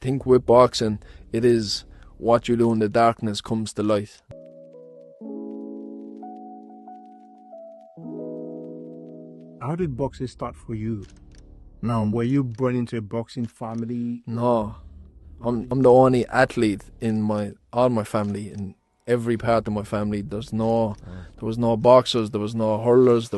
think with boxing, it is what you do in the darkness comes to light. How did boxing start for you? Now, were you born into a boxing family? No, I'm the only athlete in all my family, in every part of my family. There was no boxers, there was no hurlers,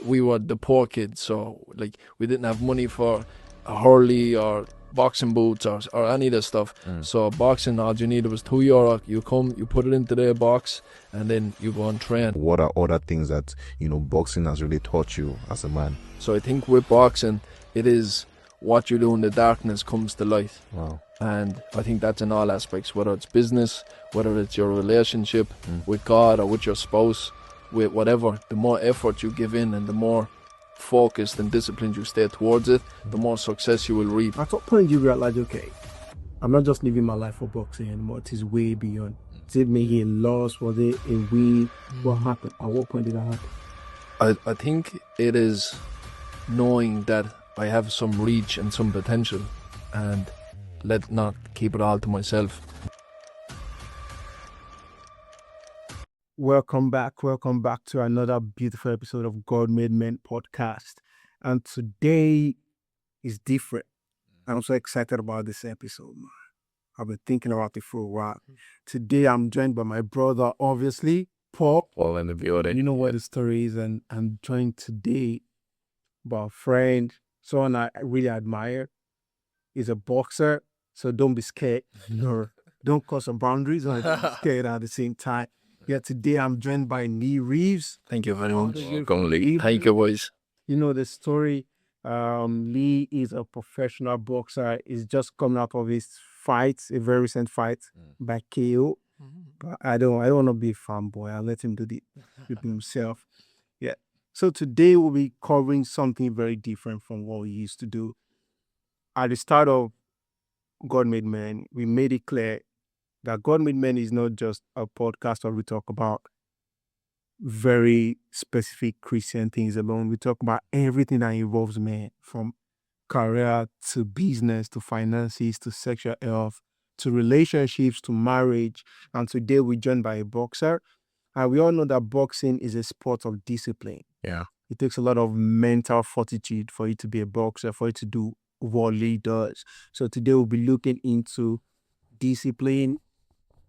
we were the poor kids, so like we didn't have money for a hurley or boxing boots or any of this stuff. So boxing, all you needed was €2. You come, you put it into the box, and then you go and train. What are other things that, boxing has really taught you as a man? So I think with boxing, it is what you do in the darkness comes to light. Wow. And I think that's in all aspects, whether it's business, whether it's your relationship with God or with your spouse, with whatever. The more effort you give in and the more focused and disciplined you stay towards it, the more success you will reap. At what point do you realize, okay, I'm not just living my life for boxing anymore, it is way beyond? Did it make a loss? Was it a win? What happened? At what point did that happen? I think it is knowing that I have some reach and some potential, and let not keep it all to myself. Welcome back to another beautiful episode of Godmade Men podcast. And today is different. I'm so excited about this episode, man. I've been thinking about it for a while. Today I'm joined by my brother, obviously, Paul. Paul in the building. You know what the story is, and I'm joined today by a friend, someone I really admire. He's a boxer, so don't be scared. No, don't cross some boundaries or be scared at the same time. Yeah, today I'm joined by Reeves. Thank you very much. Welcome, Lee. Thank you, boys. You know the story. Lee is a professional boxer. He's just coming out of his fight, a very recent fight by KO. But I don't want to be a fanboy. I'll let him do it with himself. Yeah. So today we'll be covering something very different from what we used to do. At the start of Godmade Men, we made it clear that Godmade Men is not just a podcast where we talk about very specific Christian things alone. We talk about everything that involves men, from career to business to finances to sexual health to relationships to marriage. And today we're joined by a boxer. And we all know that boxing is a sport of discipline. Yeah. It takes a lot of mental fortitude for you to be a boxer, for you to do what Lee does. So today we'll be looking into discipline,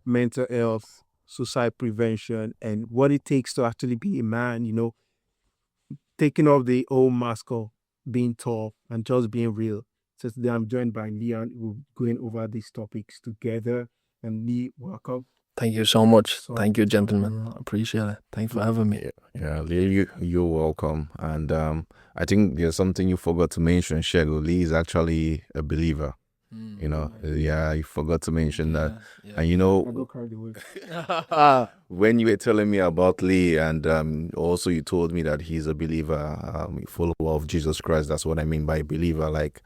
mental health, suicide prevention, and what it takes to actually be a man, taking off the old mask of being tough and just being real. So today I'm joined by Leon. We're going over these topics together. And Lee, welcome. Thank you so much. Thank you, gentlemen. I appreciate it. Thanks for having me. Yeah, Lee, you're welcome. And I think there's something you forgot to mention, Shego. Lee is actually a believer. You forgot to mention that. Yeah. And when you were telling me about Lee, and also you told me that he's a believer, a follower of Jesus Christ. That's what I mean by believer. Like,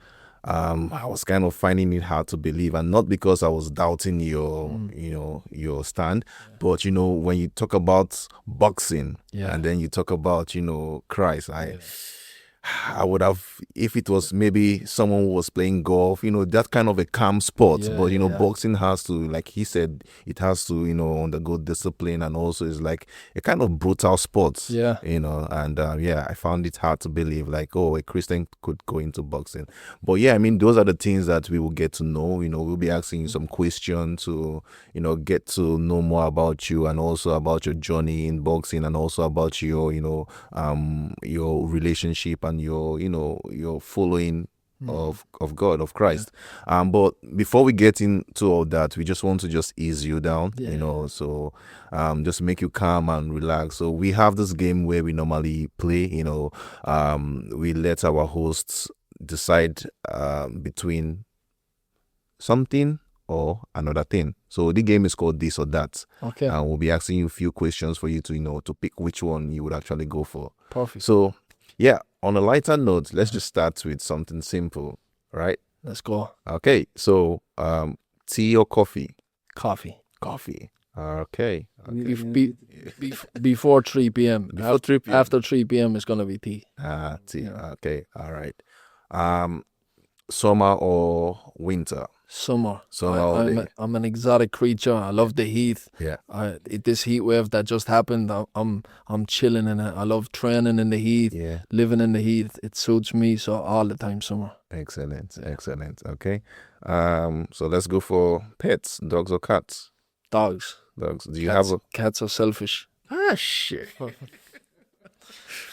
I was kind of finding it hard to believe, and not because I was doubting your stand, but when you talk about boxing, and then you talk about Christ, I would have, if it was maybe someone who was playing golf, that kind of a calm sport. But, boxing has to, like he said, it has to, undergo discipline, and also is like a kind of brutal sport. Yeah. And I found it hard to believe, like, a Christian could go into boxing. But those are the things that we will get to know. We'll be asking you some questions to, get to know more about you, and also about your journey in boxing, and also about your, your relationship and your following of God, of Christ. But before we get into all that, we just want to just ease you down, so just make you calm and relax. So we have this game where we normally play, we let our hosts decide between something or another thing. So the game is called This or That. Okay. And we'll be asking you a few questions for you to to pick which one you would actually go for. Perfect. So on a lighter note, let's just start with something simple, right? Let's go. Okay, so tea or coffee? Coffee. Coffee. Okay. Before 3 p.m. Before 3 p.m. After 3 p.m. it's going to be tea. Tea. Okay, all right. Summer or winter? Summer. Summer all day. I'm an exotic creature. I love the heat. Yeah. This heat wave that just happened, I'm chilling in it. I love training in the heat, Yeah. living in the heat. It suits me, so all the time summer. Excellent. Excellent. Okay. So let's go for pets, dogs or cats? Dogs. Dogs. Do you have a Cats are selfish. shit?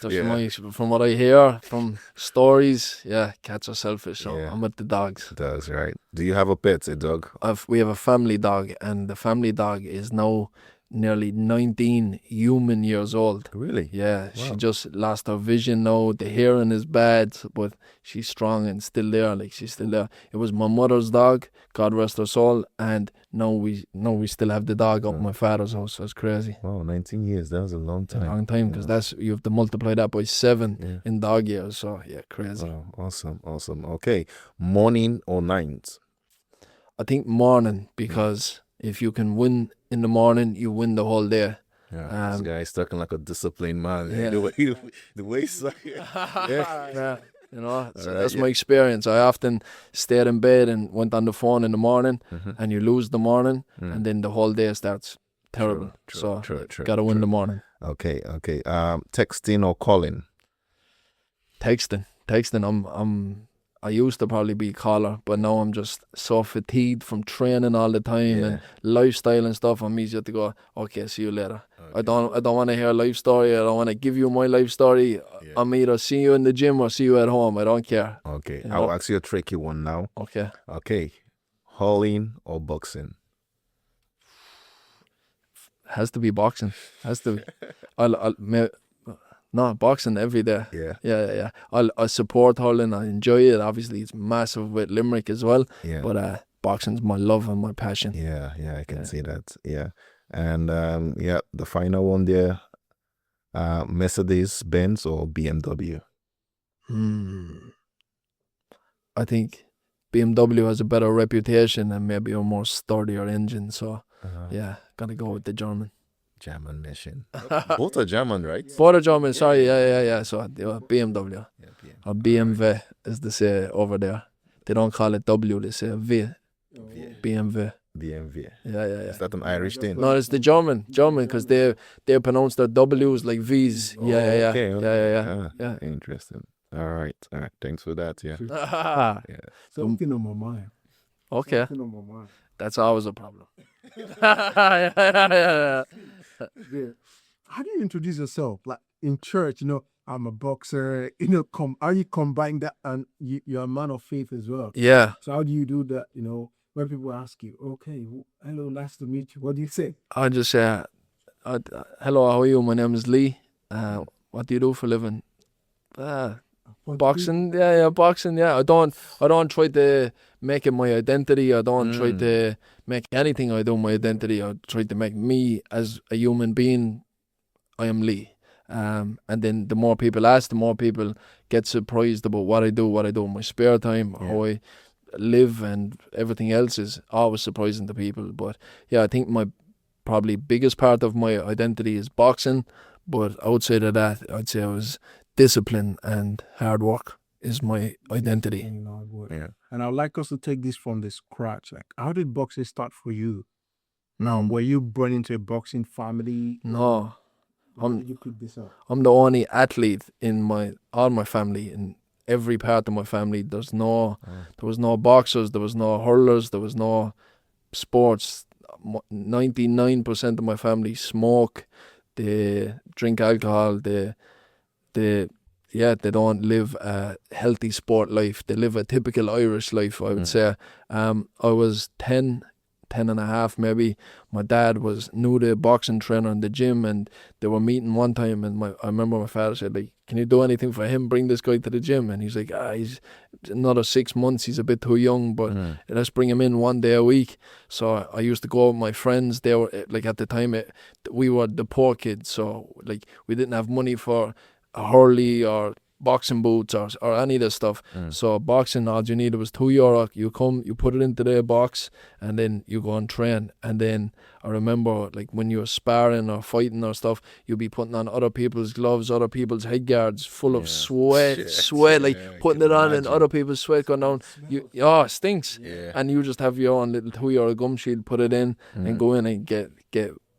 That's from what I hear from stories. Yeah, cats are selfish. So Yeah. I'm with the dogs. Dogs, right? Do you have a pet, a dog? We have a family dog, and the family dog is now nearly 19 human years old. Really? Yeah, Wow. she just lost her vision now. The hearing is bad, but she's strong and still there. Like, she's still there. It was my mother's dog, God rest her soul, and now we still have the dog up my father's house. So it's crazy. Wow, 19 years. That was a long A time. long time, because you have to multiply that by 7 Yeah. in dog years. So yeah, crazy. Wow, awesome. Okay, morning or night? I think morning, because if you can win in the morning, you win the whole day. Yeah, this guy is talking like a disciplined man. Yeah. The way he's like, Yeah. You know, so Alright, that's yeah. my experience. I often stayed in bed and went on the phone in the morning, and you lose the morning, and then the whole day starts terrible. True, Gotta win the morning. Okay. Texting or calling? Texting. I used to probably be a caller, but now I'm just so fatigued from training all the time and lifestyle and stuff. I'm easier to go, okay, see you later. I don't want to hear a life story. I don't want to give you my life story. I'm either see you in the gym or see you at home. I don't care. Okay, You know? I'll ask you a tricky one now. Okay. Okay, hauling or boxing? Has to be boxing. Has to be. No, boxing every day. Yeah. I support hurling. I enjoy it. Obviously, it's massive with Limerick as well. Yeah. But boxing's my love and my passion. Yeah, I can see that. Yeah. And the final one there, Mercedes Benz or BMW? I think BMW has a better reputation and maybe a more sturdier engine. So yeah, gotta go with the German. German nation. Both are German, right? For the German, sorry, yeah. So BMW. Yeah, BMW. Or BMW, as they say over there. They don't call it W, they say V. BMW. BMW. Yeah. Is that an Irish thing? No, it's the German, because they pronounce their W's like V's. Yeah. Okay. Yeah. Interesting. All right. Thanks for that. Yeah. Something on my mind. Okay, Something on my mind. that's always a problem. Yeah. Yeah. How do you introduce yourself? Like in church, I'm a boxer. How you combine that, and you're a man of faith as well. Yeah, So how do you do that? When people ask you, okay, hello, nice to meet you. What do you say? I just say, hello, how are you? My name is Lee. What do you do for a living? Boxing. Yeah, boxing. Yeah, I don't try to make it my identity. I don't try to make anything I do my identity. I try to make me as a human being. I am Lee. And then the more people ask, the more people get surprised about what I do in my spare time, how I live, and everything else is always surprising to people. But yeah, I think my probably biggest part of my identity is boxing. But outside of that, I'd say it was discipline and hard work is my identity. Yeah. And I'd like us to take this from the scratch. Like, how did boxing start for you? No, Were you born into a boxing family? no. How did you pick this up? I'm the only athlete in all my family, in every part of my family. There was no boxers, there was no hurlers, there was no sports. 99% of my family smoke, they drink alcohol, they don't live a healthy sport life. They live a typical Irish life, I would say. I was 10 and a half maybe. My dad knew the boxing trainer in the gym, and they were meeting one time, and I remember my father said, like, can you do anything for him? Bring this guy to the gym. And he's like, he's another 6 months, he's a bit too young, but let's bring him in one day a week. So I used to go with my friends. They were, like, at the time, we were the poor kids, so like we didn't have money for a hurley or boxing boots or any of this stuff. So boxing, all you needed was €2. You come, you put it into the box, and then you go and train. And then I remember, like, when you were sparring or fighting or stuff, you'd be putting on other people's gloves, other people's head guards, full of sweat, like putting it on and other people's sweat going down. It stinks. And you just have your own little €2 gum shield, put it in, and go in and get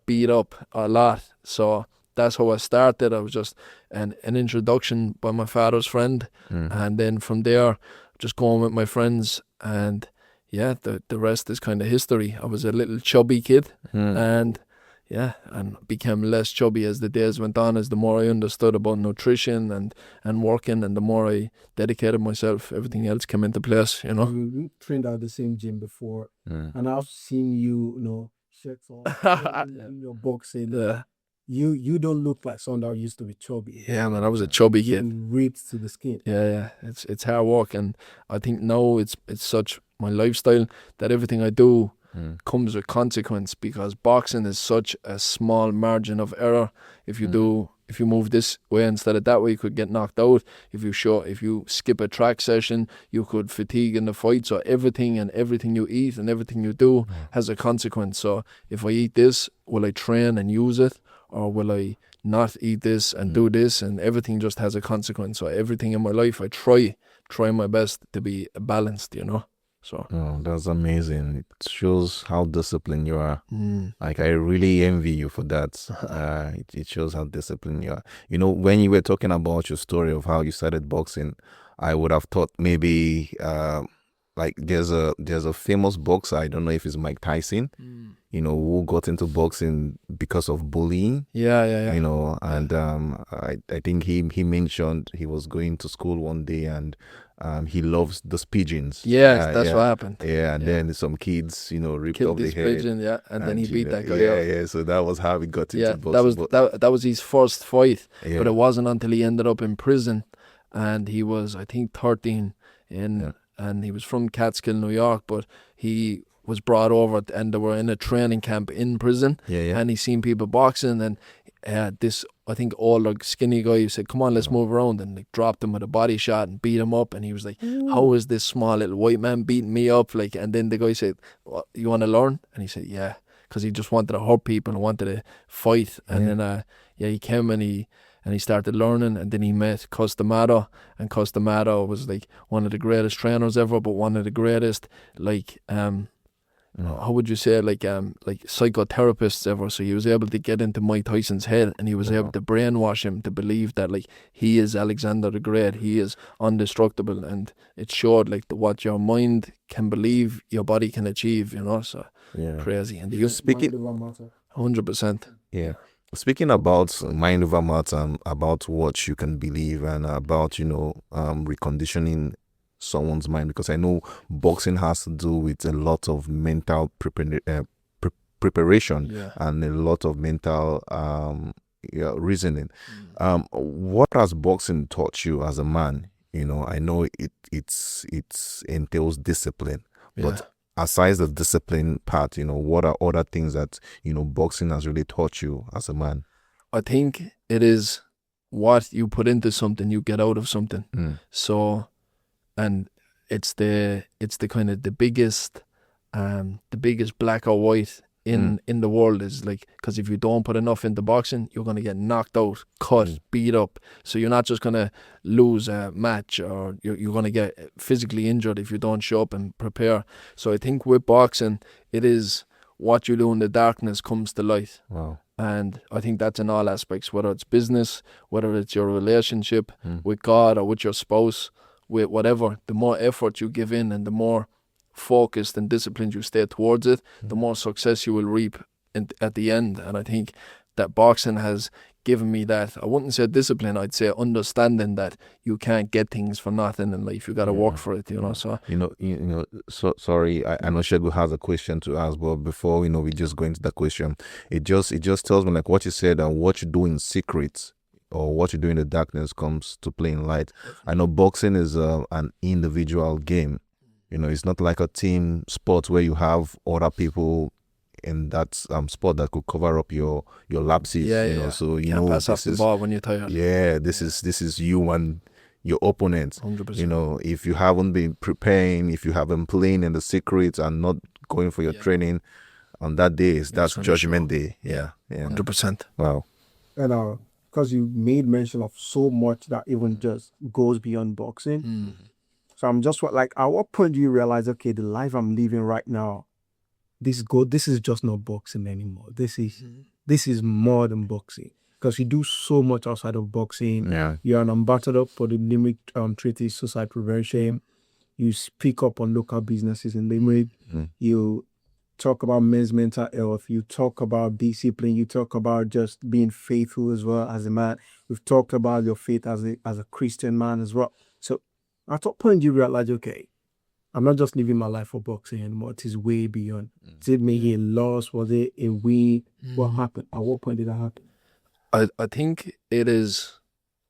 beat up a lot. So that's how I started. I was just an introduction by my father's friend, and then from there, just going with my friends, and the rest is kind of history. I was a little chubby kid, and became less chubby as the days went on, as the more I understood about nutrition and working, and the more I dedicated myself, everything else came into place, We trained at the same gym before, and I've seen you, shirts off, your boxing. You don't look like someone that used to be chubby. Yeah, man, I was a chubby kid. And ripped to the skin. Yeah. It's hard work, and I think now it's such my lifestyle that everything I do comes with consequence, because boxing is such a small margin of error. If you move this way instead of that way, you could get knocked out. If you skip a track session, you could fatigue in the fight. So everything you eat and everything you do has a consequence. So if I eat this, will I train and use it? Or will I not eat this and do this? And everything just has a consequence. So everything in my life, I try my best to be balanced, So. Oh, that's amazing. It shows how disciplined you are. Like, I really envy you for that. It shows how disciplined you are. When you were talking about your story of how you started boxing, I would have thought maybe like there's a famous boxer, I don't know if it's Mike Tyson, who got into boxing because of bullying. Yeah. And I think he mentioned he was going to school one day, and he loves those pigeons. Yes, that's what happened. Yeah, and then some kids, ripped Killed off the this head. pigeon, and then he beat that guy. Yeah. So that was how he got into boxing. That was his first fight, but it wasn't until he ended up in prison, and he was, I think, 13 and he was from Catskill, New York, but he was brought over, and they were in a training camp in prison, and he seen people boxing, and this, I think, older skinny guy said, "Come on, let's move around," and like dropped him with a body shot and beat him up, and he was like, "How is this small little white man beating me up?" Like, and then the guy said, "What, you want to learn?" And he said, "Yeah," because he just wanted to hurt people and wanted to fight, and then he came and he started learning, and then he met Costamato, and Costamato was like one of the greatest trainers ever, but one of the greatest, like, how would you say, like psychotherapists ever. So he was able to get into Mike Tyson's head, and he was able to brainwash him to believe that, like, he is Alexander the Great, he is indestructible, and it showed, like, what your mind can believe, your body can achieve, so crazy. And you Speaking 100%. Yeah. Speaking about mind over matter, and about what you can believe, and about reconditioning someone's mind, because I know boxing has to do with a lot of mental preparation and a lot of mental reasoning. What has boxing taught you as a man? I know it entails discipline, but aside the discipline part, what are other things that boxing has really taught you as a man? I think it is what you put into something, you get out of something. So, and it's the kind of the biggest black or white in the world is, like, because if you don't put enough into boxing, you're going to get knocked out, cut, beat up. So you're not just going to lose a match, or you're going to get physically injured if you don't show up and prepare. So I think with boxing, it is what you do in the darkness comes to light. Wow. And I think that's in all aspects, whether it's business, whether it's your relationship with God or with your spouse, with whatever. The more effort you give in, and the more focused and disciplined you stay towards it, the more success you will reap at the end. And I think that boxing has given me that, I wouldn't say discipline, I'd say understanding that you can't get things for nothing in life. You got to work for it, So So sorry, I know Shegu has a question to ask, but before we just go into the question, it just tells me, like what you said, and what you do in secret or what you do in the darkness comes to play in light. I know boxing is an individual game. It's not like a team sport where you have other people in that sport that could cover up your lapses. So pass off the ball when you're tired. Yeah, this is you and your opponent. 100%. You know, if you haven't been preparing, if you haven't playing in the secret and not going for your training on that day, that's judgment day. Yeah. 100%. Wow. And because you made mention of so much that even just goes beyond boxing. So I'm just like, at what point do you realize, okay, the life I'm living right now, this is just not boxing anymore. This is more than boxing. Because you do so much outside of boxing. Yeah. You're an ambassador for the Limerick Treaty Suicide Prevention. You speak up on local businesses in Limerick. You talk about men's mental health. You talk about discipline. You talk about just being faithful as well as a man. We've talked about your faith as a Christian man as well. So at what point do you realize, okay, I'm not just living my life for boxing anymore. It is way beyond. Did maybe a loss? Was it a win? What happened? At what point did that happen? I think it is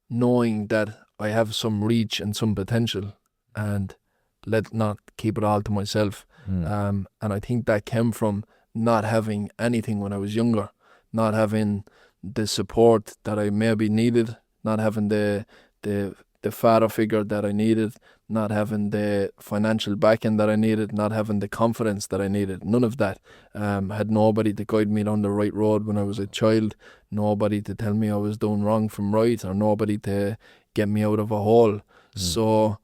knowing that I have some reach and some potential, and let not keep it all to myself. And I think that came from not having anything when I was younger, not having the support that I maybe needed, not having the father figure that I needed, not having the financial backing that I needed, not having the confidence that I needed. None of that. Had nobody to guide me down the right road when I was a child, nobody to tell me I was doing wrong from right, or nobody to get me out of a hole. So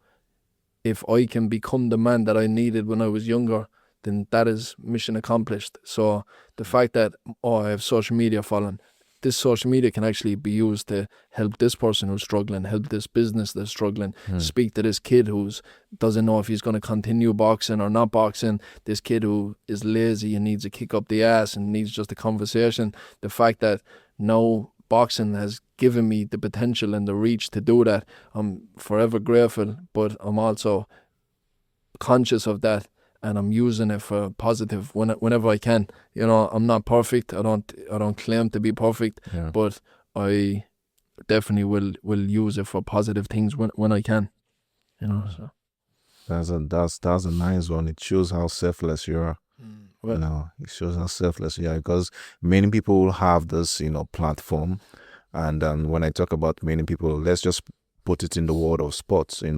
if I can become the man that I needed when I was younger, then that is mission accomplished. So the fact that, I have social media following, this social media can actually be used to help this person who's struggling, help this business that's struggling, speak to this kid who doesn't know if he's going to continue boxing or not boxing, this kid who is lazy and needs a kick up the ass and needs just a conversation. The fact that now boxing has given me the potential and the reach to do that, I'm forever grateful, but I'm also conscious of that, and I'm using it for positive whenever I can. You know, I'm not perfect. I don't claim to be perfect, but I definitely will use it for positive things when I can. You know, so that's a nice one. It shows how selfless you are. Well, You know, it shows how selfless you are, because many people will have this, platform, and when I talk about many people, let's just put it in the world of sports. I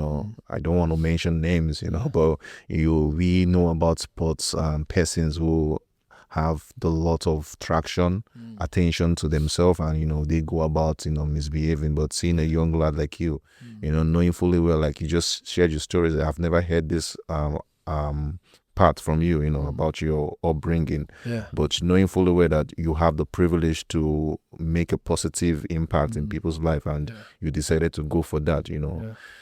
don't want to mention names, but we know about sports persons who have the lot of traction, attention to themselves, and they go about misbehaving. But seeing a young lad like you, knowing fully well, like you just shared your stories, I've never heard this part from you, about your upbringing, but knowing fully well that you have the privilege to make a positive impact in people's life, and you decided to go for that.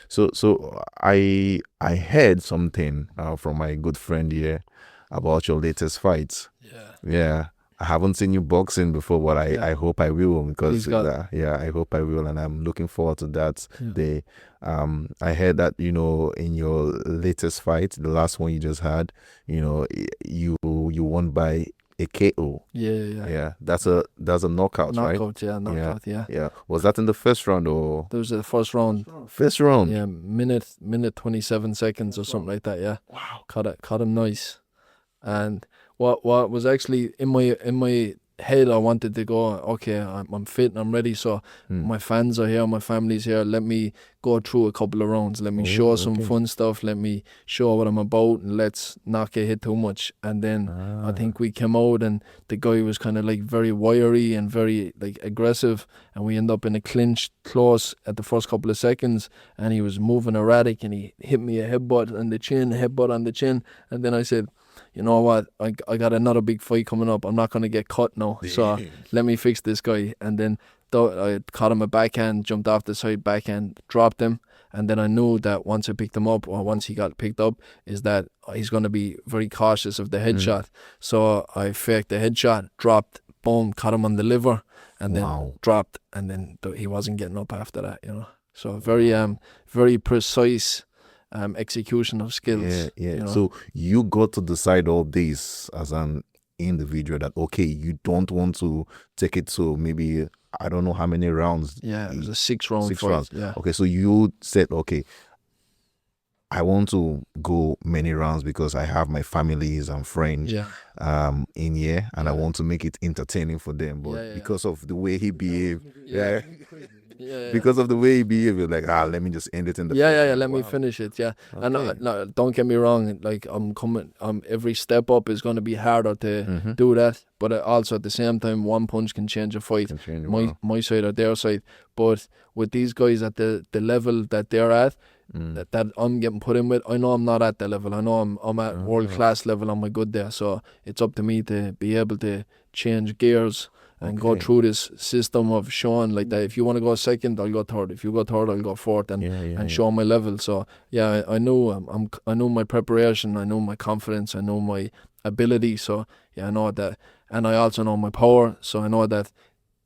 So I heard something from my good friend here about your latest fights. I haven't seen you boxing before, but I hope I will, because I hope I will, and I'm looking forward to that day. I heard that in your latest fight, the last one you just had, you won by a KO. That's a knockout, right? Knockout. Yeah. Was that in the first round or? That was the first round. First round. Yeah, minute 27 seconds or something like that. Yeah. Wow. Caught him nice. And what was actually in my head, I wanted to go, okay, I'm fit and I'm ready, so my fans are here, my family's here, let me go through a couple of rounds, let me show some fun stuff, let me show what I'm about, and let's not get hit too much. And then I think we came out, and the guy was kind of like very wiry and very like aggressive, and we ended up in a clinch close at the first couple of seconds, and he was moving erratic, and he hit me a headbutt on the chin, and then I said, you know what, I got another big fight coming up, I'm not going to get cut now, so let me fix this guy. And then I caught him a backhand, jumped off the side backhand, dropped him, and then I knew that once I picked him up, or once he got picked up, is that he's going to be very cautious of the headshot. So I faked the headshot, dropped, boom, caught him on the liver, and then dropped, and then he wasn't getting up after that, So very precise execution of skills. So you got to decide all this as an individual that, okay, you don't want to take it to maybe, I don't know how many rounds. It was a 6-round fight. Rounds. Yeah. Okay, so you said, okay, I want to go many rounds because I have my families and friends in here, and I want to make it entertaining for them. But because of the way he behaved, Yeah. because of the way he behaved. You're like, let me just end it in the Yeah, first yeah, yeah. round. Let me Wow. finish it. Yeah, and Okay. no, don't get me wrong. Like I'm coming. Every step up is going to be harder to Mm-hmm. do that. But also at the same time, one punch can change a fight. Can change. My Wow. my side or their side. But with these guys at the level that they're at, Mm. that I'm getting put in with, I know I'm not at that level. I know I'm at world class level. I'm a good there. So it's up to me to be able to change gears and go Okay. through this system of showing like that. If you want to go second, I'll go third. If you go third, I'll go fourth, and Yeah. show my level. So yeah, I know I know my preparation. I know my confidence. I know my ability. So yeah, I know that, and I also know my power. So I know that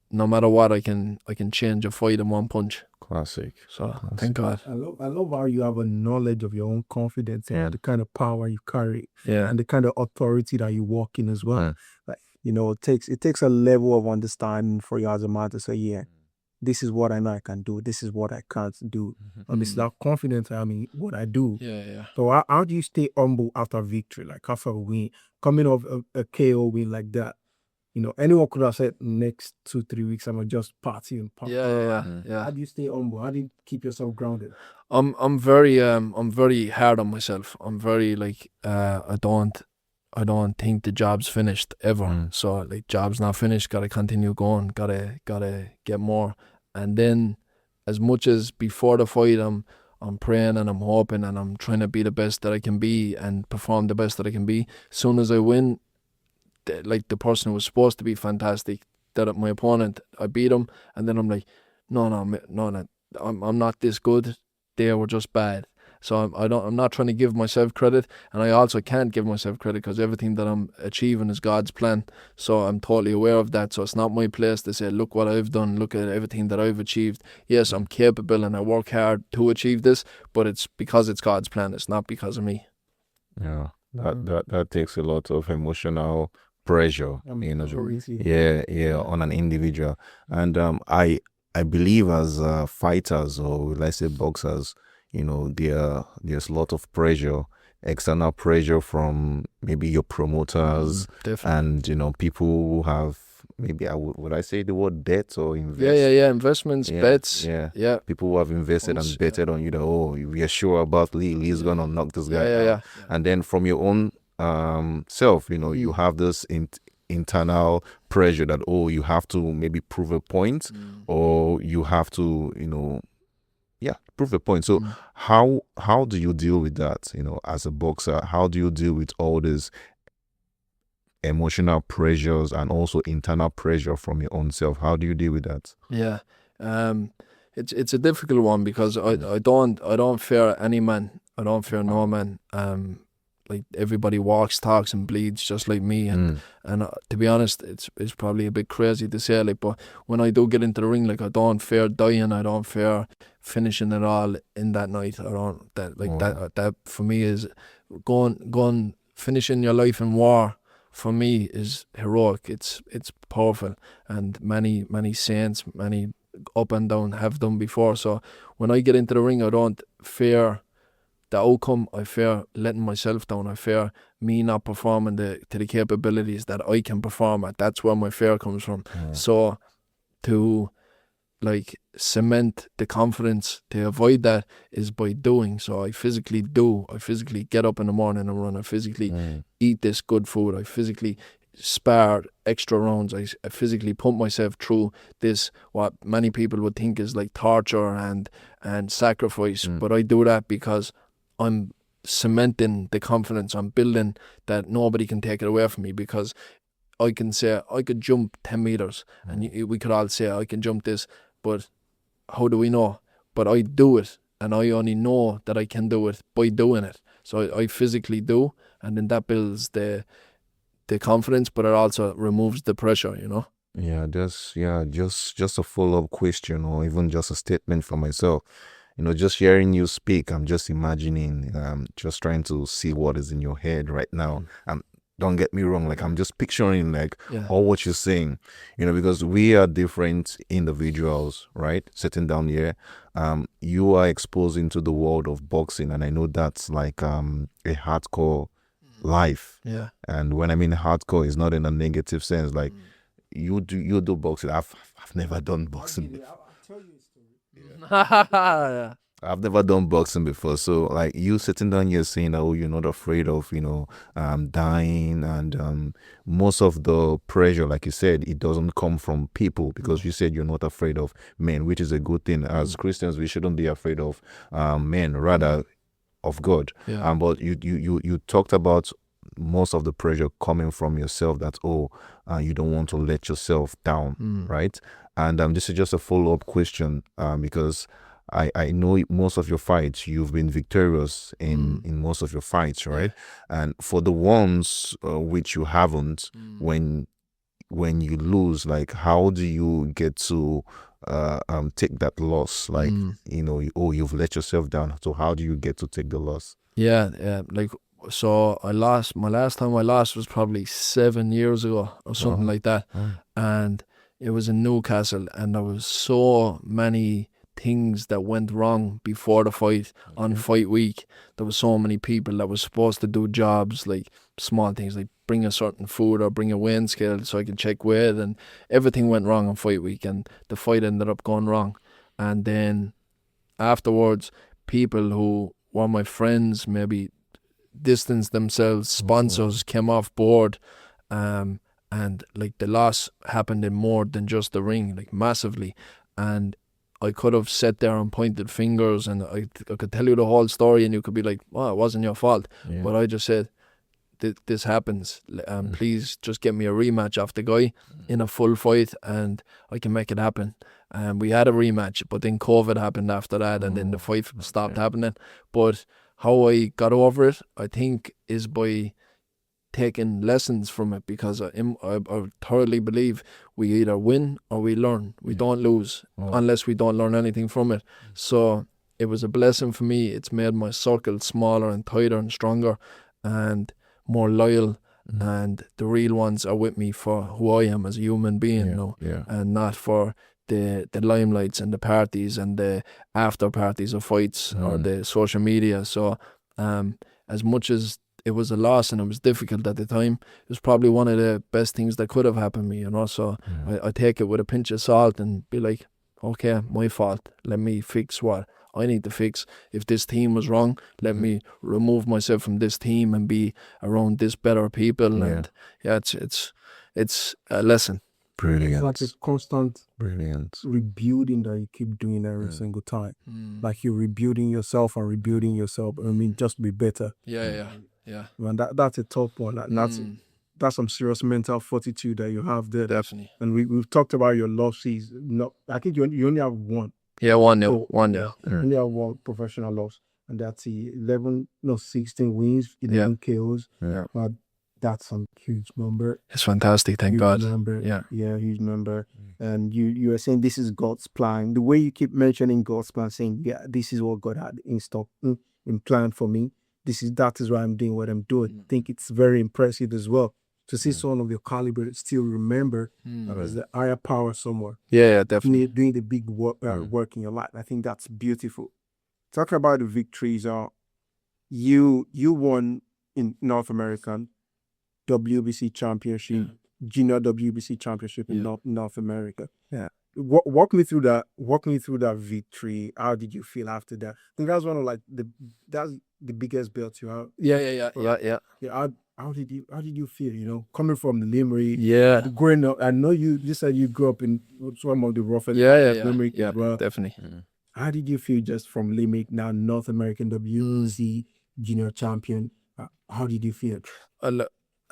no matter what, I can change a fight in one punch. Classic. So thank God. I love how you have a knowledge of your own confidence and the kind of power you carry Yeah. and the kind of authority that you walk in as well. Mm. Like, it takes a level of understanding for you as a man to say, yeah, this is what I know I can do. This is what I can't do. And this is how confident I am in what I do. Yeah. So how do you stay humble after victory? Like after a win, coming off a KO win like that? Anyone could have said next 2-3 weeks I'm gonna just party and party. Yeah. How do you stay humble? How do you keep yourself grounded? I'm very hard on myself. I'm very like I don't think the job's finished ever. So like job's not finished, gotta continue going, gotta get more. And then as much as before the fight I'm praying and I'm hoping and I'm trying to be the best that I can be and perform the best that I can be. As soon as I win, like the person who was supposed to be fantastic, that my opponent, I beat him, and then I'm like, no, I'm not this good. They were just bad. So I'm not trying to give myself credit, and I also can't give myself credit because everything that I'm achieving is God's plan. So I'm totally aware of that. So it's not my place to say, look what I've done, look at everything that I've achieved. Yes, I'm capable and I work hard to achieve this, but it's because it's God's plan. It's not because of me. Yeah. That takes a lot of emotional pressure, Authority. on an individual. And I believe as fighters, or let's say boxers, there's a lot of pressure, external pressure from maybe your promoters Definitely. and people who have, maybe would I say the word debt or invest? Yeah. Investments, bets. Yeah. People who have invested and betted on you that, we are sure about Lee. Lee's gonna knock this guy out. Yeah. And then from your own self, you have this internal pressure that, you have to maybe prove a point, or you have to prove a point. So how do you deal with that, as a boxer? How do you deal with all these emotional pressures and also internal pressure from your own self? How do you deal with that? Yeah. It's a difficult one because I don't fear any man. I don't fear no man. Like everybody walks, talks, and bleeds just like me. And to be honest, it's probably a bit crazy to say, like, but when I do get into the ring, like, I don't fear dying. I don't fear finishing it all in that night. I don't that for me is going finishing your life in war. For me is heroic. It's powerful, and many saints, many up and down have done before. So when I get into the ring, I don't fear the outcome. I fear letting myself down. I fear me not performing to the capabilities that I can perform at. That's where my fear comes from. So to like cement the confidence to avoid that is by doing. So I physically get up in the morning and run. I physically eat this good food. I physically spar extra rounds. I physically pump myself through this, what many people would think is like torture and sacrifice. But I do that because I'm cementing the confidence. I'm building that nobody can take it away from me, because I can say I could jump 10 meters and we could all say I can jump this, but how do we know? But I do it, and I only know that I can do it by doing it. So I physically do, and then that builds the confidence, but it also removes the pressure, Yeah, just a follow-up question, or even just a statement for myself. Just hearing you speak, I'm just imagining, just trying to see what is in your head right now. Don't get me wrong, like, I'm just picturing all what you're saying, because we are different individuals, right? Sitting down here, you are exposed into the world of boxing, and I know that's like a hardcore life. Yeah. And when I mean hardcore, it's not in a negative sense. Like, you do boxing. I've never done boxing. I'll tell you a story. Yeah. I've never done boxing before, so like you sitting down here saying that, oh, you're not afraid of dying, and most of the pressure, like you said, it doesn't come from people, because you said you're not afraid of men, which is a good thing. As Christians, we shouldn't be afraid of men, rather of God. Yeah. But you talked about most of the pressure coming from yourself, that you don't want to let yourself down, right? And this is just a follow-up question, because I know most of your fights, you've been victorious in most of your fights, right? And for the ones which you haven't, when you lose, like, how do you get to take that loss? Like, you've let yourself down, so how do you get to take the loss? Yeah. Like, so my last time I lost was probably 7 years ago or something like that. And it was in Newcastle, and there was so many things that went wrong before the fight. On fight week, there was so many people that were supposed to do jobs, like small things like bring a certain food or bring a weighing scale so I can check weight, and everything went wrong on fight week, and the fight ended up going wrong. And then afterwards, people who were my friends maybe distanced themselves, sponsors came off board, and like the loss happened in more than just the ring, like massively. And I could have sat there and pointed fingers, and I could tell you the whole story, and you could be like, "Oh, it wasn't your fault." But I just said, "This happens. Please just get me a rematch off the guy in a full fight, and I can make it happen." And we had a rematch, but then COVID happened after that, and then the fight stopped happening. But how I got over it, I think, is by taking lessons from it, because I thoroughly believe we either win or we learn. We don't lose unless we don't learn anything from it. So it was a blessing for me. It's made my circle smaller and tighter and stronger and more loyal. And the real ones are with me for who I am as a human being, and not for the limelights and the parties and the after parties of fights or the social media. So as much as it was a loss and it was difficult at the time, it was probably one of the best things that could have happened to me, so I take it with a pinch of salt and be like, okay, my fault, let me fix what I need to fix. If this team was wrong, let me remove myself from this team and be around this better people. And it's a lesson. Brilliant. It's like a constant Brilliant. rebuilding that you keep doing every single time. Like you're rebuilding yourself and rebuilding yourself. I mean, just be better. Yeah. Man, that's a top one. That's some serious mental fortitude that you have there. Definitely. And we've talked about your losses. No, I think you only have one. Yeah, one now. You only have one professional loss, and that's 16 wins, 11 KOs. Yeah. But that's some huge number. It's fantastic, thank God. Number. Yeah, huge number. And you are saying this is God's plan. The way you keep mentioning God's plan, saying, this is what God had in stock, in plan for me. That is why I'm doing what I'm doing. I think it's very impressive as well to see someone of your caliber still remember there's the higher power somewhere. Yeah, definitely. Doing the big work in your life. I think that's beautiful. Talking about the victories, you won in North American WBC championship, junior WBC championship in North America. Yeah. Walk me through that victory. How did you feel after that? I think that's one of that's the biggest belt you have. Yeah. How did you feel? Coming from the Limerick. Yeah. Growing up, I know you said you grew up in some of the roughest. Limerick. Yeah, well. definitely. How did you feel just from Limerick, now North American WBC junior champion? How did you feel?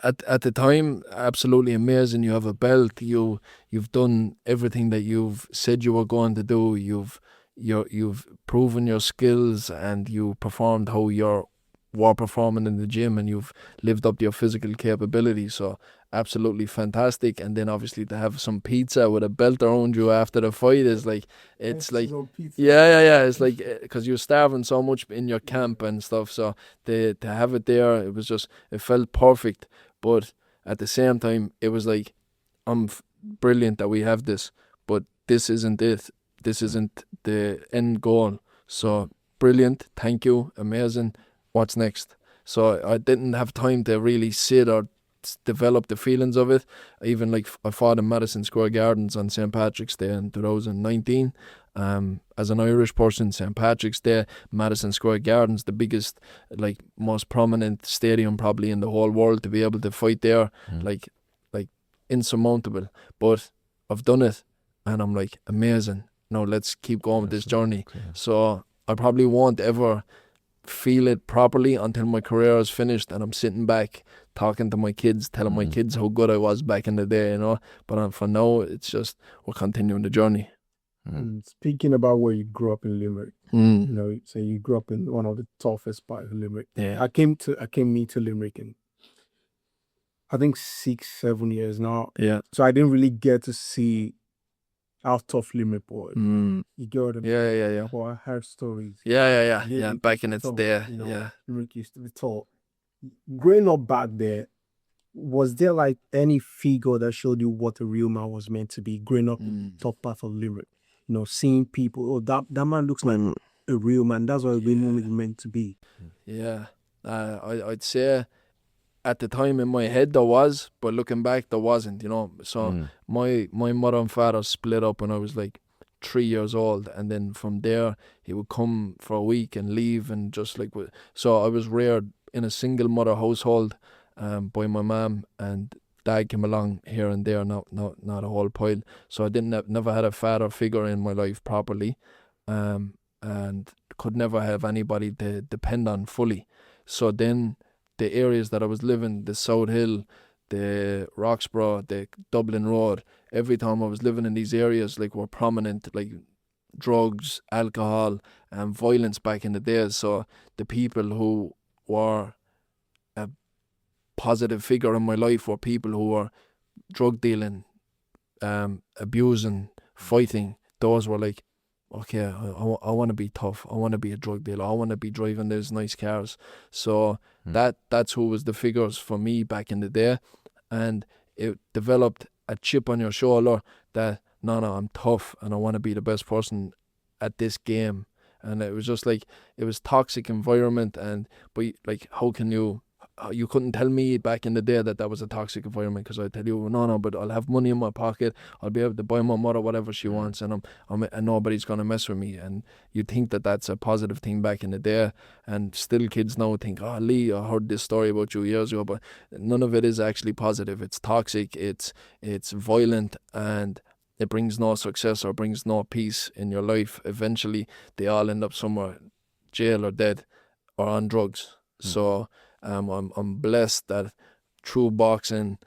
At the time, absolutely amazing. You have a belt. You've done everything that you've said you were going to do. You've proven your skills, and you performed how you were performing in the gym, and you've lived up to your physical capabilities. So absolutely fantastic. And then obviously to have some pizza with a belt around you after the fight is like, it's like, it's like, because you're starving so much in your camp and stuff. So to have it there, it felt perfect. But at the same time, it was like, brilliant that we have this, but this isn't it. This isn't the end goal. So brilliant. Thank you. Amazing. What's next? So I didn't have time to really sit or develop the feelings of it. Even I fought in Madison Square Gardens on St. Patrick's Day in 2019, As an Irish person, St. Patrick's Day, Madison Square Gardens, the biggest, like, most prominent stadium probably in the whole world, to be able to fight there, like insurmountable. But I've done it, and I'm like, amazing. No, let's keep going with this journey. So I probably won't ever feel it properly until my career is finished and I'm sitting back talking to my kids, telling my kids how good I was back in the day, you know. But for now, it's just we're continuing the journey. Speaking about where you grew up in Limerick, you know, so you grew up in one of the toughest parts of Limerick. Yeah. I came to Limerick in, I think, 6-7 years now. Yeah. So I didn't really get to see how tough Limerick was. Mm. You get what I mean? Yeah. Well, I heard stories. Yeah. Back in its So, day. you know, Yeah. Limerick used to be tough. Growing up back there, was there like any figure that showed you what a real man was meant to be growing up in the top part of Limerick? You know, seeing people, oh, that man looks like a real man. That's what a real man is meant to be. Yeah. I'd say at the time in my head there was, but looking back there wasn't, you know. So my mother and father split up when I was like 3 years old, and then from there he would come for a week and leave, and just like, so I was reared in a single mother household by my mum, and dad came along here and there, not a whole pile. So I never had a father figure in my life properly, and could never have anybody to depend on fully. So then the areas that I was living, the South Hill, the Roxborough, the Dublin Road, every time I was living in these areas, like, were prominent, like drugs, alcohol, and violence back in the days. So the people who were a positive figure in my life were people who were drug dealing, abusing, fighting. Those were like, okay, I want to be tough. I want to be a drug dealer. I want to be driving those nice cars. So that's who was the figures for me back in the day. And it developed a chip on your shoulder that, no, I'm tough and I want to be the best person at this game. And it was just like, it was toxic environment. But like, how can you couldn't tell me back in the day that was a toxic environment, because I'd tell you, no, but I'll have money in my pocket, I'll be able to buy my mother whatever she wants, and and nobody's gonna mess with me. And you think that that's a positive thing back in the day, and still kids now think, oh, Lee, I heard this story about you years ago, but none of it is actually positive. It's toxic, it's violent, and it brings no success or brings no peace in your life. Eventually they all end up somewhere, jail or dead or on drugs. So I'm blessed that through boxing,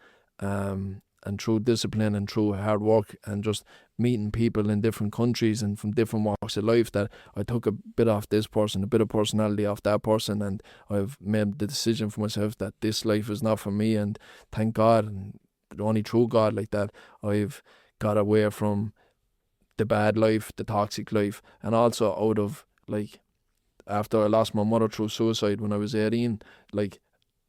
and through discipline and through hard work and just meeting people in different countries and from different walks of life, that I took a bit off this person, a bit of personality off that person, and I've made the decision for myself that this life is not for me. And thank God, and only through God like that, I've got away from the bad life, the toxic life, and also out of, like, after I lost my mother through suicide when I was 18, like,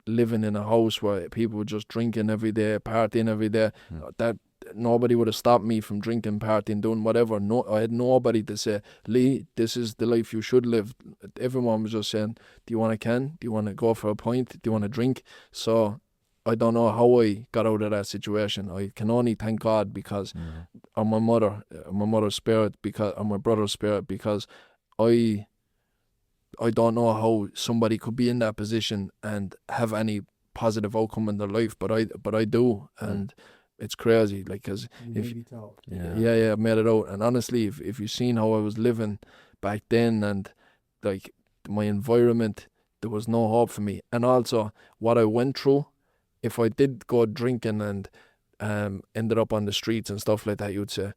living in a house where people were just drinking every day, partying every day, that nobody would have stopped me from drinking, partying, doing whatever. No, I had nobody to say, Lee, this is the life you should live. Everyone was just saying, do you want a can? Do you want to go for a pint? Do you want to drink? So I don't know how I got out of that situation. I can only thank God because of my mother's spirit, because of my brother's spirit, because I don't know how somebody could be in that position and have any positive outcome in their life, but I do, and it's crazy, like, because I made it out. And honestly, if you seen how I was living back then, and like my environment, there was no hope for me. And also what I went through, if I did go drinking and ended up on the streets and stuff like that, you'd say,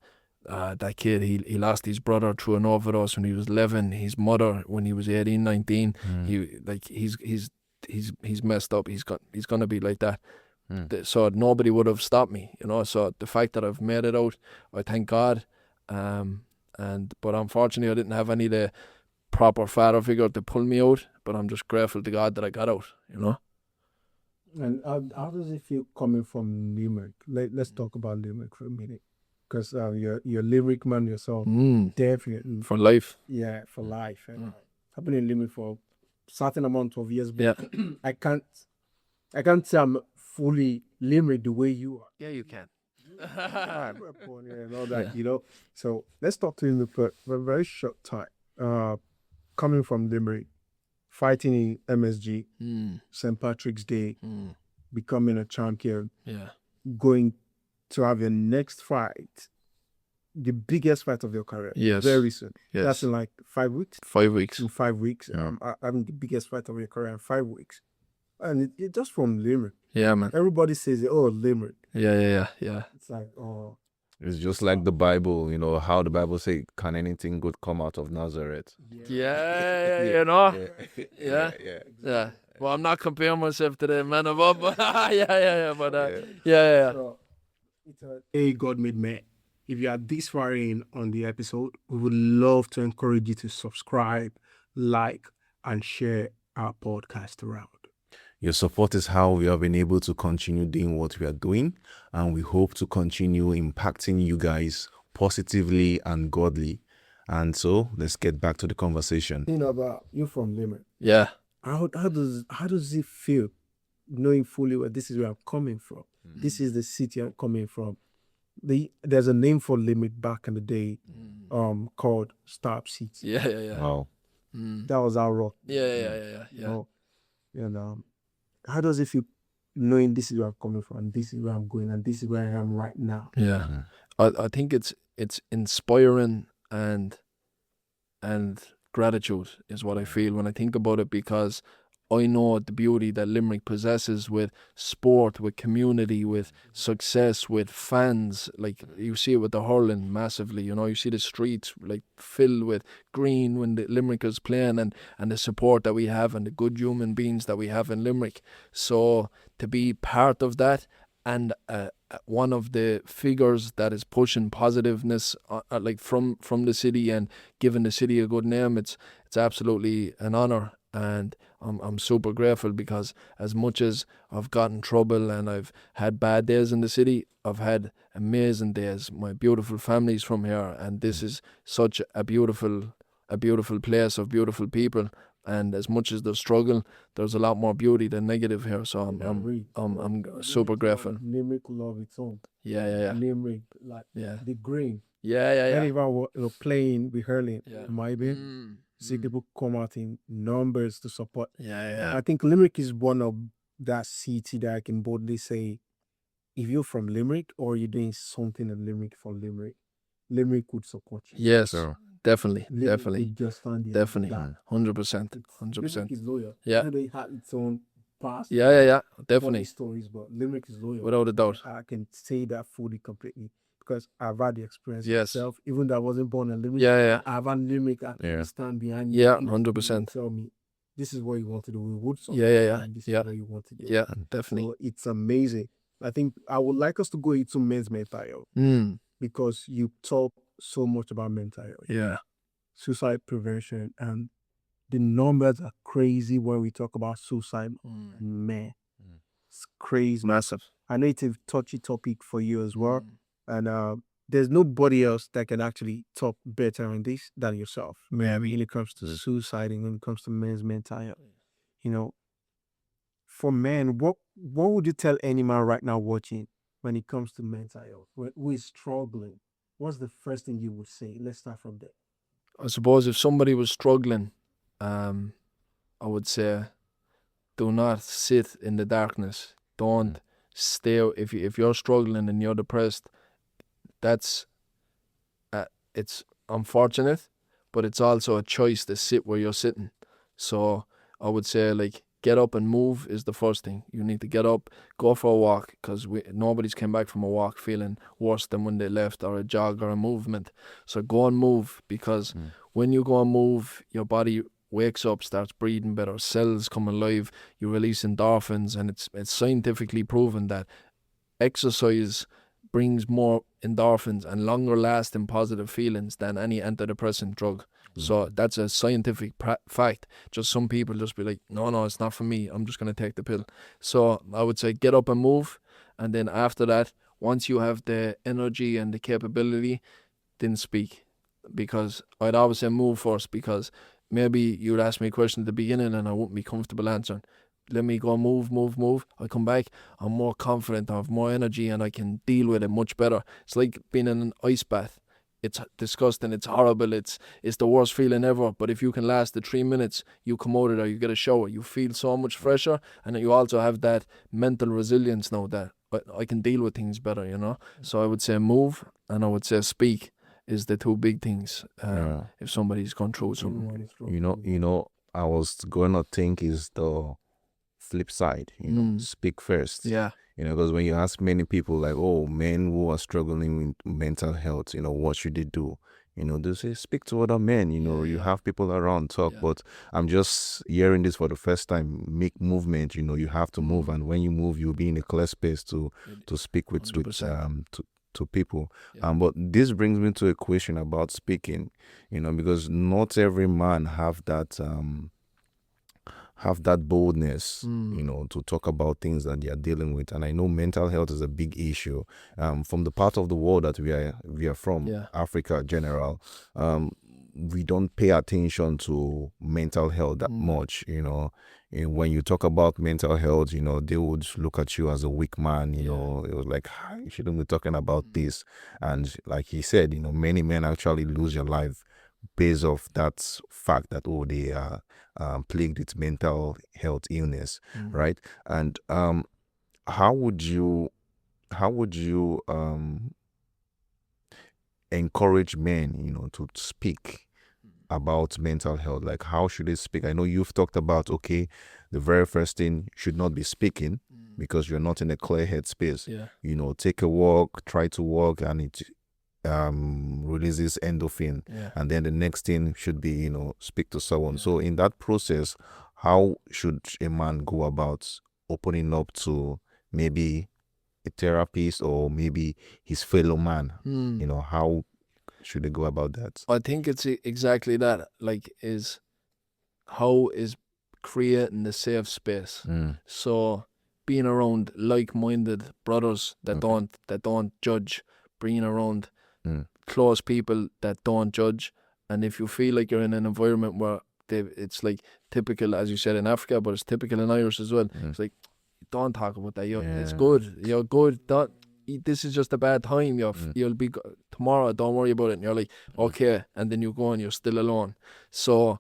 that kid, he lost his brother through an overdose when he was 11, his mother when he was 18, 19. He's messed up. He's gonna be like that. So nobody would have stopped me, you know. So the fact that I've made it out, I thank God. But unfortunately I didn't have any the proper father figure to pull me out, but I'm just grateful to God that I got out, you know. And how does it feel coming from Limerick? Let's talk about Limerick for a minute, because you're a Limerick man yourself, definitely For life. Yeah, for life. I've been in Limerick for a certain amount of years, but I can't say I'm fully Limerick the way you are. Yeah, you can. weapon and all that, Yeah. So let's talk to him for a very short time. Coming from Limerick, fighting in MSG, St. Patrick's Day, becoming a champion, Yeah. going to have your next fight, the biggest fight of your career, Yes. very soon. Yes. That's in like 5 weeks. 5 weeks. In 5 weeks, having the biggest fight of your career in 5 weeks, and it's just from Limerick. Yeah, man. Everybody says, "Oh, Limerick." Yeah. It's like, oh, It's just like the Bible, how the Bible say, can anything good come out of Nazareth? Yeah, you know. Yeah. Yeah. Well, I'm not comparing myself to the man above, but yeah. But yeah. So, it's a Godmade man. If you are this far in on the episode, we would love to encourage you to subscribe, like, and share our podcast around. Your support is how we have been able to continue doing what we are doing, and we hope to continue impacting you guys positively and godly. And so let's get back to the conversation. About you from Limerick. Yeah. How does it feel knowing fully where this is where I'm coming from? This is the city I'm coming from. There's a name for Limerick back in the day, called Starp City. Yeah. Wow. That was our rock. Yeah. How does it feel knowing this is where I'm coming from, and this is where I'm going, and this is where I am right now? Yeah. I think it's inspiring and gratitude is what I feel when I think about it, because I know the beauty that Limerick possesses with sport, with community, with success, with fans. Like, you see it with the hurling massively, you see the streets like filled with green when the Limerick is playing, and the support that we have and the good human beings that we have in Limerick. So to be part of that and one of the figures that is pushing positiveness like from the city and giving the city a good name, it's absolutely an honor. And I'm super grateful, because as much as I've got in trouble and I've had bad days in the city, I've had amazing days. My beautiful family's from here, and this is such a beautiful place of beautiful people. And as much as the struggle, there's a lot more beauty than negative here. So I'm super grateful. Limerick love its own. Yeah. Limerick, like the green. Yeah. Anyone playing with hurling, maybe. See Mm. people come out in numbers to support. Yeah. I think Limerick is one of that city that I can boldly say, if you're from Limerick or you're doing something in Limerick for Limerick, Limerick would support you. Yes, So, definitely. Would just stand there. Definitely. That. 100%. Limerick is loyal. Yeah. I know it had its own past. Yeah. funny Definitely. stories, but Limerick is loyal. Without a doubt. I can say that fully, completely, because I've had the experience Yes. myself. Even though I wasn't born in Limerick, Yeah. I've had Limerick. I can stand behind you. Yeah, and 100%. Tell me, this is what you want to do. We would support Yeah. you, and this Yeah. is what you want to do. Yeah, definitely. So it's amazing. I think I would like us to go into men's mental health, because you talk so much about mental health, Yeah. suicide prevention, and the numbers are crazy when we talk about suicide. Man, it's crazy. Massive. I know it's a touchy topic for you as well, and there's nobody else that can actually talk better on this than yourself. When it comes to suicide and when it comes to men's mental health, for men, what would you tell any man right now watching when it comes to mental health, who is struggling? What's the first thing you would say? Let's start from there. I suppose if somebody was struggling, I would say, do not sit in the darkness. Don't stay. If you're struggling and you're depressed, that's it's unfortunate, but it's also a choice to sit where you're sitting. So I would say, like, get up and move is the first thing. You need to get up, go for a walk, because nobody's came back from a walk feeling worse than when they left, or a jog or a movement. So go and move, because when you go and move, your body wakes up, starts breathing better, cells come alive, you release endorphins, and it's scientifically proven that exercise brings more endorphins and longer lasting positive feelings than any antidepressant drug. So that's a scientific fact. Just some people just be like, no, it's not for me, I'm just going to take the pill. So I would say get up and move, and then after that, once you have the energy and the capability, then speak. Because I'd always say move first, because maybe you'd ask me a question at the beginning and I wouldn't be comfortable answering. let me go move. I come back, I'm more confident, I have more energy, and I can deal with it much better. It's like being in an ice bath. It's disgusting, it's horrible, it's the worst feeling ever. But if you can last the 3 minutes, you come out of there, you get a shower, you feel so much fresher, and you also have that mental resilience now that I can deal with things better, you know. So I would say move, and I would say speak is the two big things. If somebody's gone through something, You know, I was going to think is the flip side, speak first. yeah, Because when you ask many people, like, oh, men who are struggling with mental health, what should they do? They say, speak to other men, you have people around, talk. But I'm just hearing this for the first time. Make movement, you have to move. And when you move, you'll be in a clear space to speak with to people. But this brings me to a question about speaking, because not every man have that boldness, to talk about things that they are dealing with. And I know mental health is a big issue. From the part of the world that we are from, Africa general, we don't pay attention to mental health that much, And when you talk about mental health, they would look at you as a weak man, it was like, you shouldn't be talking about this. And like he said, many men actually lose their life based off that fact that they are plagued with mental health illness, right? And how would you encourage men, to speak about mental health? Like, how should they speak? I know you've talked about, okay, the very first thing should not be speaking because you're not in a clear head space. Take a walk, try to walk, and it releases endorphin, and then the next thing should be speak to someone. So in that process, how should a man go about opening up to maybe a therapist or maybe his fellow man? How should they go about that? I think it's exactly that. Like, how is creating the safe space. So being around like-minded brothers that don't judge, being around close people that don't judge. And if you feel like you're in an environment where it's like typical, as you said, in Africa, but it's typical in Irish as well. It's like, don't talk about that. It's good. You're good. This is just a bad time. You'll be tomorrow. Don't worry about it. And you're like, okay. And then you go and you're still alone. So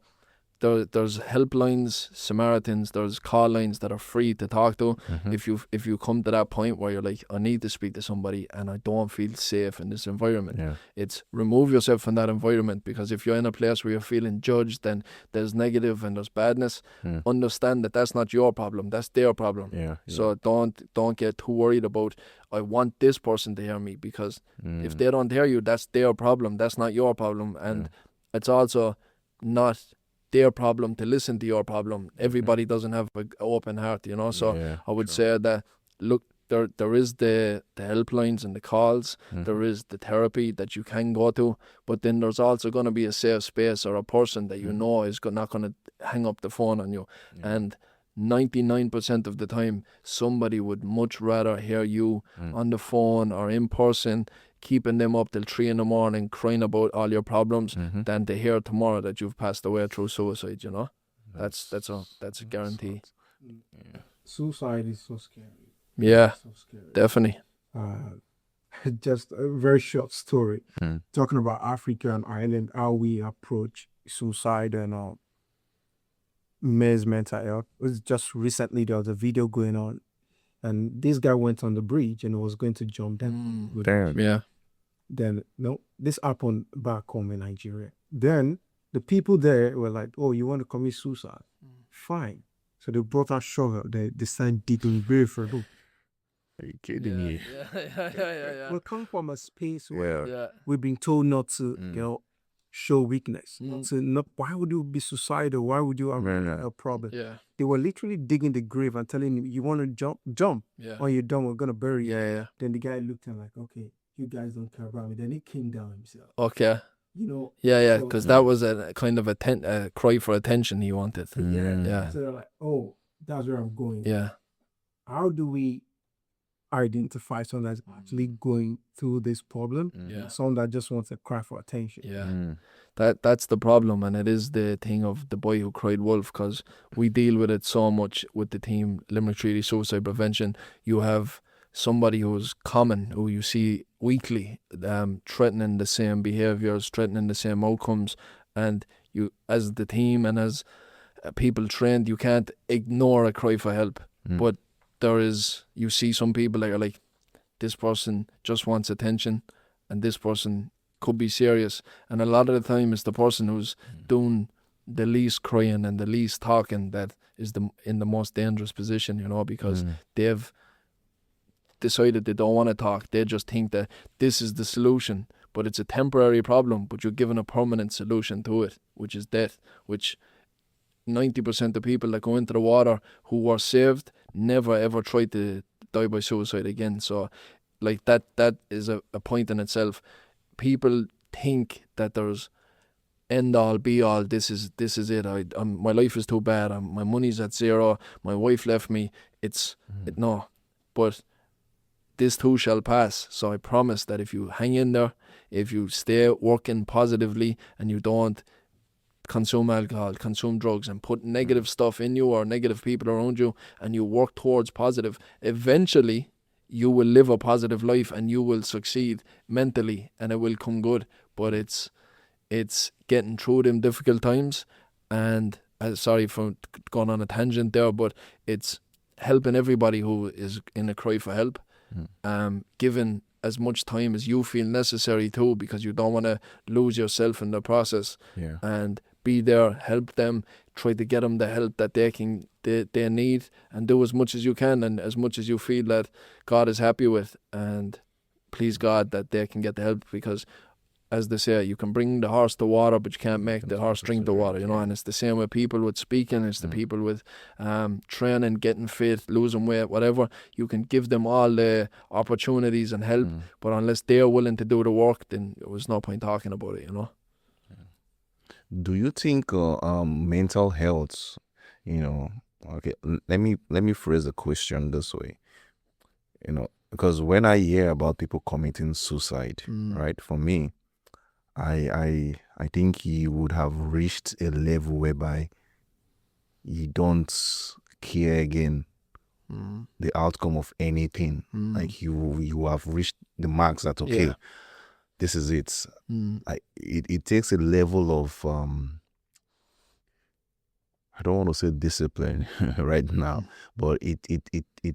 there's helplines, Samaritans, there's call lines that are free to talk to. If you come to that point where you're like, I need to speak to somebody and I don't feel safe in this environment, it's remove yourself from that environment, because if you're in a place where you're feeling judged, then there's negative and there's badness. Understand that that's not your problem, that's their problem. So don't get too worried about, I want this person to hear me, because if they don't hear you, that's their problem, that's not your problem. And it's also not their problem to listen to your problem. Everybody doesn't have an open heart, so I would say that, look, there is the helplines and the calls, there is the therapy that you can go to, but then there's also going to be a safe space or a person that is not going to hang up the phone on you. And 99% of the time, somebody would much rather hear you on the phone or in person, keeping them up till 3 a.m, crying about all your problems, than to hear tomorrow that you've passed away through suicide. That's a guarantee. Suicide is so scary. Yeah, So scary. definitely. Just a very short story talking about Africa and Ireland, how we approach suicide and men's mental health. It was just recently, there was a video going on, and this guy went on the bridge and was going to jump down. Damn. Yeah. Then this happened back home in Nigeria. Then the people there were like, "Oh, you want to commit suicide? Fine." So they brought out shovel. They started digging very further. Are you kidding me? Yeah. We come from a space where Yeah. we've been told not to, show weakness. Why would you be suicidal? Why would you have a problem? Yeah. They were literally digging the grave and telling him, "You want to jump? Yeah. When you're done, we're gonna bury you." Yeah. Then the guy looked at him like, "Okay, you guys don't care about me." Then he came down himself. Okay. Yeah, because that was a kind of a cry for attention he wanted. Yeah. Yeah. So they're like, "Oh, that's where I'm going." Yeah. How do we identify someone that's actually going through this problem. Yeah. Someone that just wants to cry for attention. Yeah. That's the problem, and it is the thing of the boy who cried wolf, because we deal with it so much with the team Limerick Treaty Suicide Prevention. You have somebody who's common, who you see weekly, threatening the same behaviours, threatening the same outcomes, and you, as the team and as people trained, you can't ignore a cry for help. But you see some people that are like, this person just wants attention, and this person could be serious, and a lot of the time it's the person who's doing the least crying and the least talking that is in the most dangerous position, because they've decided they don't want to talk. They just think that this is the solution, but it's a temporary problem, but you're given a permanent solution to it, which is death, which 90% of people that go into the water who were saved never ever tried to die by suicide again. So like that is a point in itself. People think that there's end all be all, this is it, my life is too bad, my money's at zero, my wife left me. No, but this too shall pass. So I promise that if you hang in there, if you stay working positively and you don't consume alcohol, consume drugs, and put negative stuff in you or negative people around you, and you work towards positive, eventually you will live a positive life and you will succeed mentally and it will come good. But it's getting through them difficult times, and sorry for going on a tangent there, but it's helping everybody who is in a cry for help, giving as much time as you feel necessary too, because you don't want to lose yourself in the process. And be there, help them, try to get them the help that they need, and do as much as you can and as much as you feel that God is happy with, and please God that they can get the help, because as they say, you can bring the horse to water, but you can't make the horse drink the water, and it's the same with people with speaking, it's the people with training, getting fit, losing weight, whatever. You can give them all the opportunities and help, but unless they're willing to do the work, then there was no point talking about it, Do you think mental health, okay, let me phrase the question this way, because when I hear about people committing suicide, right, for me, I think you would have reached a level whereby you don't care again the outcome of anything. Like you have reached the marks that, okay, this is it. It takes a level of I don't want to say discipline right now, but it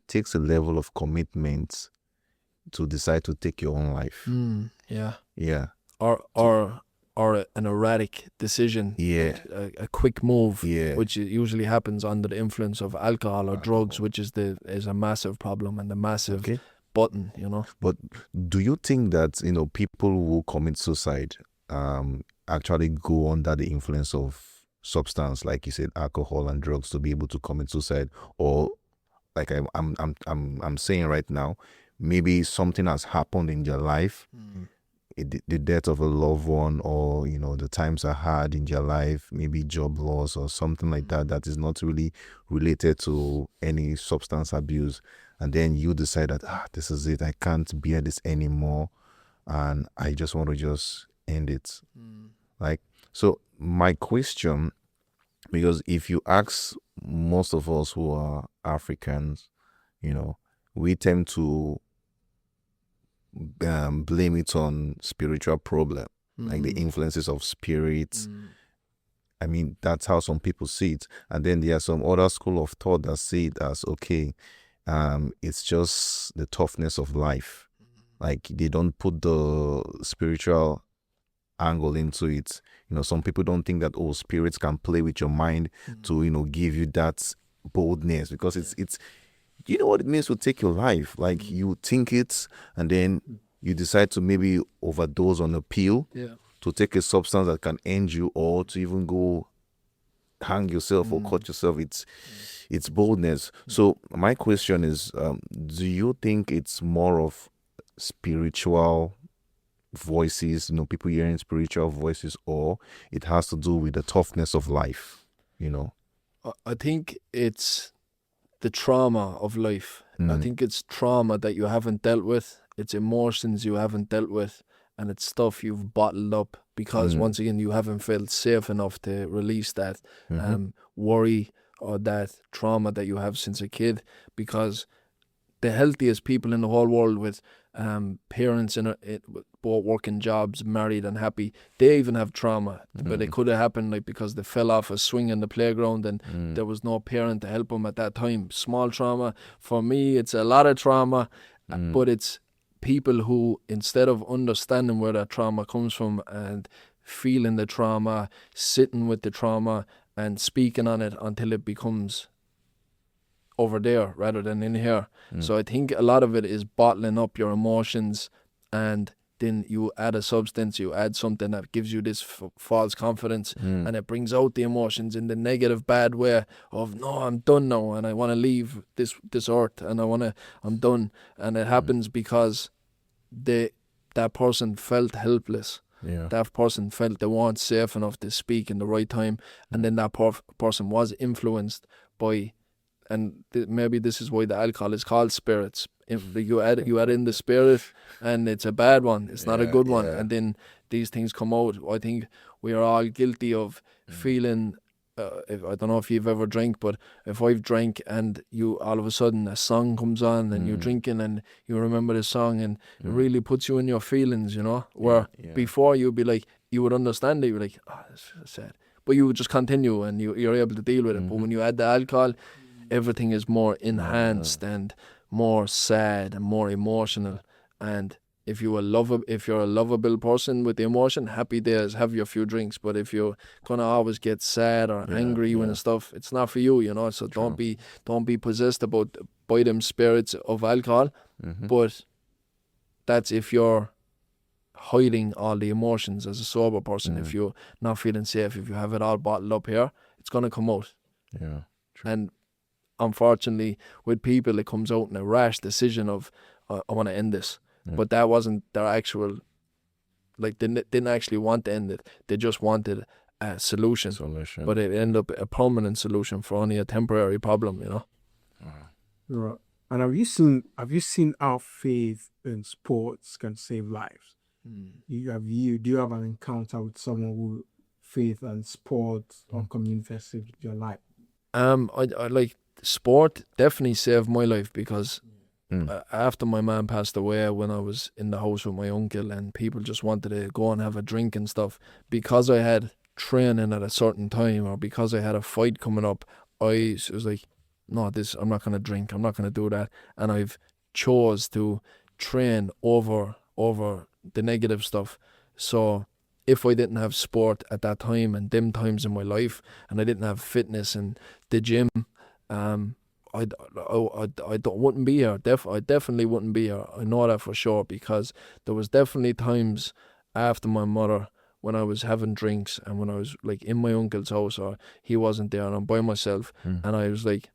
takes a level of commitment to decide to take your own life. Yeah. Or an erratic decision. A quick move. Which usually happens under the influence of alcohol or drugs, which is a massive problem and a massive button, But do you think that people who commit suicide actually go under the influence of substance, like you said, alcohol and drugs, to be able to commit suicide? Or like I'm saying right now, maybe something has happened in their life, the death of a loved one, or the times are hard in their life, maybe job loss or something like that is not really related to any substance abuse, and then you decide that this is it, I can't bear this anymore and I just want to just end it. Like, so my question, because if you ask most of us who are Africans, we tend to blame it on spiritual problem, like the influences of spirits. I mean, that's how some people see it. And then there are some other school of thought that see it as, okay, it's just the toughness of life. Like, they don't put the spiritual angle into it. Some people don't think that, spirits can play with your mind to, give you that boldness, because it's you know what it means to take your life. Like, you think it, and then you decide to maybe overdose on a pill, to take a substance that can end you, or to even go hang yourself or cut yourself. It's boldness. So my question is, do you think it's more of spiritual voices, people hearing spiritual voices, or it has to do with the toughness of life? I think it's the trauma of life I think it's trauma that you haven't dealt with. It's emotions you haven't dealt with. And it's stuff you've bottled up because, once again, you haven't felt safe enough to release that worry or that trauma that you have since a kid. Because the healthiest people in the whole world with parents both working jobs, married and happy, they even have trauma. But it could have happened like because they fell off a swing in the playground and there was no parent to help them at that time. Small trauma. For me, it's a lot of trauma, but it's people who, instead of understanding where that trauma comes from and feeling the trauma, sitting with the trauma and speaking on it until it becomes over there rather than in here. So I think a lot of it is bottling up your emotions, and then you add a substance, you add something that gives you this false confidence, and it brings out the emotions in the negative, bad way of, no, I'm done now and I want to leave this earth and I'm done. And it happens because that person felt helpless. Yeah. That person felt they weren't safe enough to speak in the right time, and then that person was influenced by, and maybe this is why the alcohol is called spirits. If you add in the spirit, and it's a bad one, it's not a good one, and then these things come out. I think we are all guilty of feeling. I don't know if you've ever drank, but if I've drank and you all of a sudden a song comes on and you're drinking and you remember the song and it really puts you in your feelings, you know. Where before you'd be like, you would understand it, you're like, oh, that's sad, but you would just continue and you're able to deal with it. But when you add the alcohol, everything is more enhanced and more sad and more emotional. And if you're a lovable person with the emotion, happy days, have your few drinks. But if you're gonna always get sad or angry when stuff, it's not for you, you know. So don't be possessed by them spirits of alcohol. But that's if you're hiding all the emotions as a sober person. If you're not feeling safe, if you have it all bottled up here, it's gonna come out. Yeah. True. And unfortunately, with people, it comes out in a rash decision of, I want to end this. But that wasn't their actual, like, they didn't actually want to end it. They just wanted a solution. But it ended up a permanent solution for only a temporary problem, you know. Right. And have you seen how faith in sports can save lives? Do you have an encounter with someone who faith and sports or community has saved your life? I like sport definitely saved my life because after my mom passed away, when I was in the house with my uncle and people just wanted to go and have a drink and stuff, because I had training at a certain time or because I had a fight coming up, I was like, no, I'm not going to drink, I'm not going to do that. And I've chose to train over the negative stuff. So if I didn't have sport at that time and them times in my life, and I didn't have fitness and the gym, I wouldn't be here. I definitely wouldn't be here. I know that for sure, because there was definitely times after my mother when I was having drinks and when I was like in my uncle's house or he wasn't there and I'm by myself and I was like,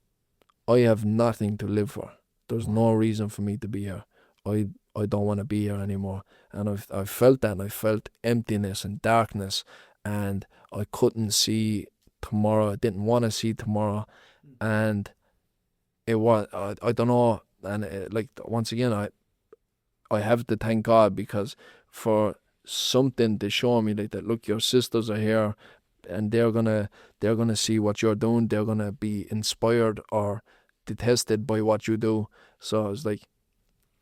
I have nothing to live for. There's no reason for me to be here. I don't want to be here anymore. And I felt that, and I felt emptiness and darkness, and I couldn't see tomorrow. I didn't want to see tomorrow, and it was, I don't know, and like, once again, I have to thank God, because for something to show me like that, look, your sisters are here and they're gonna see what you're doing, they're gonna be inspired or detested by what you do. So I was like,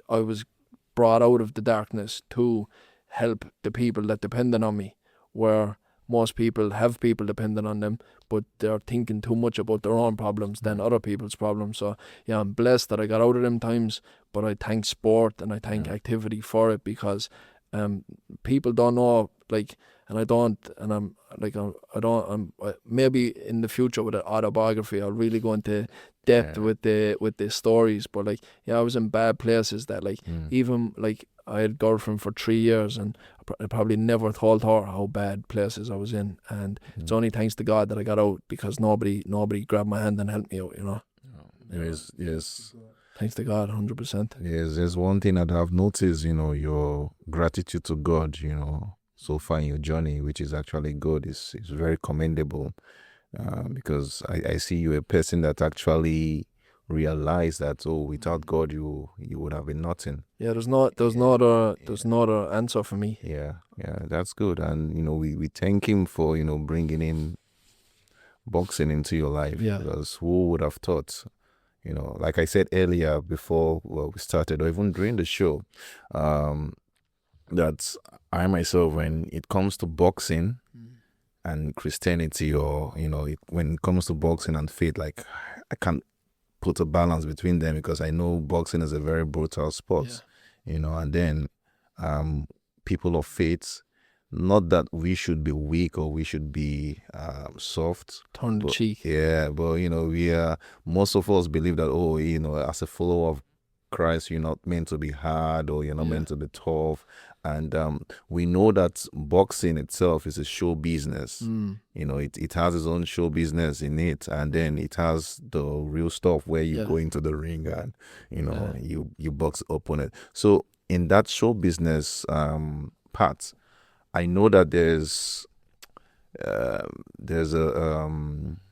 I was brought out of the darkness to help the people that depended on me, where most people have people dependent on them, but they're thinking too much about their own problems than other people's problems. So yeah, I'm blessed that I got out of them times, but I thank sport and I thank activity for it, because people don't know, like, and I don't, and I'm like, maybe in the future with an autobiography I'll really go into depth with the stories, but like, yeah, I was in bad places that, like, even like, I had a girlfriend for 3 years and I probably never told her how bad places I was in, and it's only thanks to God that I got out, because nobody grabbed my hand and helped me out, you know. Yes. Thanks to God, 100%. Yes, there's one thing that I've noticed, your gratitude to God, so far in your journey, which is actually good, is very commendable, because I see you a person that actually realize that without God you would have been nothing. Yeah, there's no other answer for me. Yeah, that's good. And we thank him for bringing in boxing into your life, because who would have thought, like I said earlier before we started, or even during the show, that I myself, when it comes to boxing and Christianity, or when it comes to boxing and faith, like I can't put a balance between them, because I know boxing is a very brutal sport, and then people of faith, not that we should be weak or we should be soft, Turn the cheek. Yeah, but we are, most of us believe that as a follower of Christ, you're not meant to be hard, or you're not meant to be tough. And we know that boxing itself is a show business. It has its own show business in it, and then it has the real stuff where you go into the ring and you box opponent. So in that show business part, I know that there's a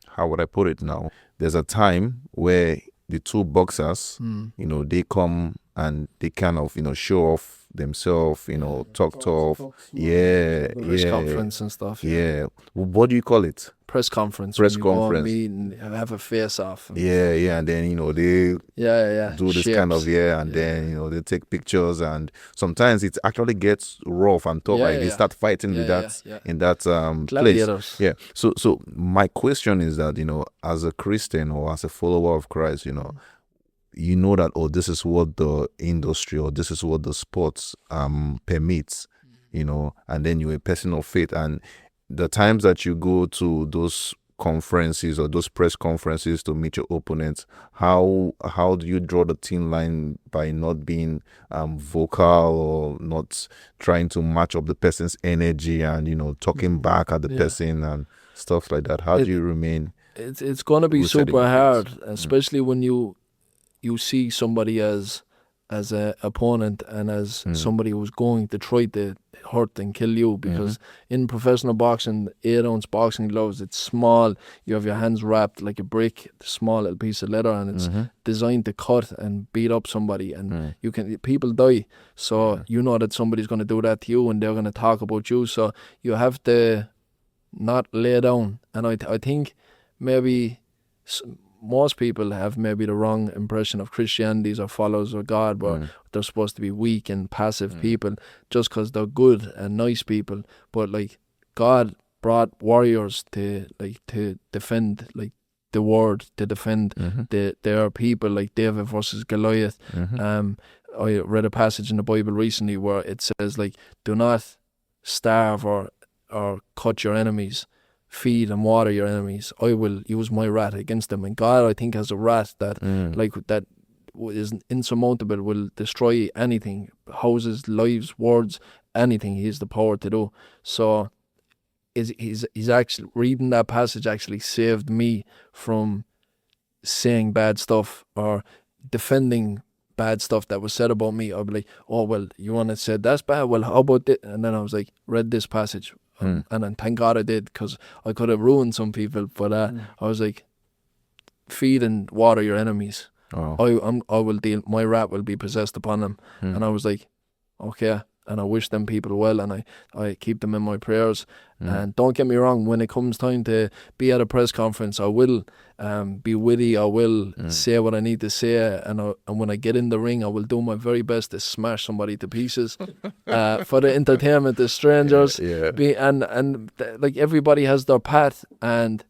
how would I put it now? There's a time where the two boxers, they come and they kind of show off themselves, talk tough, Press conference and stuff. Yeah. What do you call it? Press conference. Press when you conference. Go and meet and have a face off. And then they do this Shapes. kind of and then they take pictures, and sometimes it actually gets rough and tough. They start fighting with that in that place. Yeah. So my question is that as a Christian or as a follower of Christ, you know that this is what the industry or this is what the sports permits, and then you're a person of faith, and the times that you go to those conferences or those press conferences to meet your opponents, how do you draw the thin line by not being vocal or not trying to match up the person's energy and talking back at the person and stuff like that? How do you remain? It's going to be super hard, especially when you see somebody as an opponent and as somebody who's going to try to hurt and kill you, because in professional boxing, 8-ounce boxing gloves, it's small, you have your hands wrapped like a brick, a small little piece of leather, and it's designed to cut and beat up somebody, and people die, so you know that somebody's going to do that to you and they're going to talk about you, so you have to not lay down. And I think maybe most people have maybe the wrong impression of Christianity or followers of God, but they're supposed to be weak and passive people just because they're good and nice people. But like, God brought warriors to defend the word, to defend their people, like David versus Goliath. I read a passage in the Bible recently where it says do not starve or cut your enemies. Feed and water your enemies. I will use my wrath against them. And God, I think, has a wrath that that is insurmountable, will destroy anything, houses, lives, words, anything. He has the power to do. So he's actually, reading that passage actually saved me from saying bad stuff or defending bad stuff that was said about me. I'd be like, oh, well, you want to say that's bad? Well, how about it? And then I was like, read this passage. And then thank God I did, because I could have ruined some people. But I was like, feed and water your enemies. I will deal. My wrath will be possessed upon them. And I was like, okay. And I wish them people well, and I keep them in my prayers. And don't get me wrong, when it comes time to be at a press conference, I will be witty, I will say what I need to say, and when I get in the ring, I will do my very best to smash somebody to pieces for the entertainment of strangers. Like, everybody has their path, and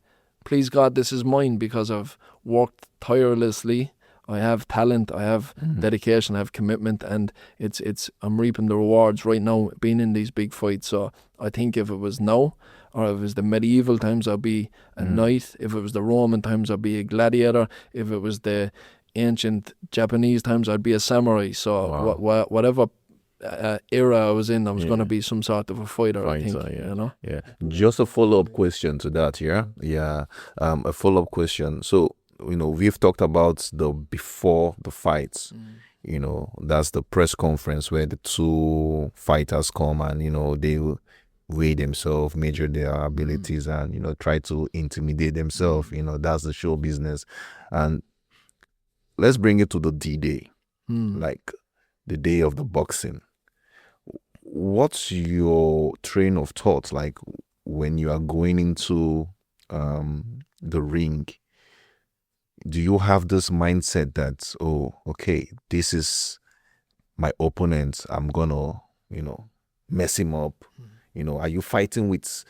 please God, this is mine, because I've worked tirelessly. I have talent, I have dedication, I have commitment, and I'm reaping the rewards right now being in these big fights. So I think if it was now, or if it was the medieval times, I'd be a knight. If it was the Roman times, I'd be a gladiator. If it was the ancient Japanese times, I'd be a samurai. So whatever era I was in, I was going to be some sort of a fighter, I think. Just a follow-up question to that, a follow-up question. So, we've talked about the before the fights. That's the press conference where the two fighters come and they weigh themselves, measure their abilities, and, you know, try to intimidate themselves. You know, that's the show business. And let's bring it to the D-Day, Hmm. like the day of the boxing. What's your train of thought like when you are going into the ring? Do you have this mindset that, oh, okay, this is my opponent, I'm gonna, mess him up? Are you fighting with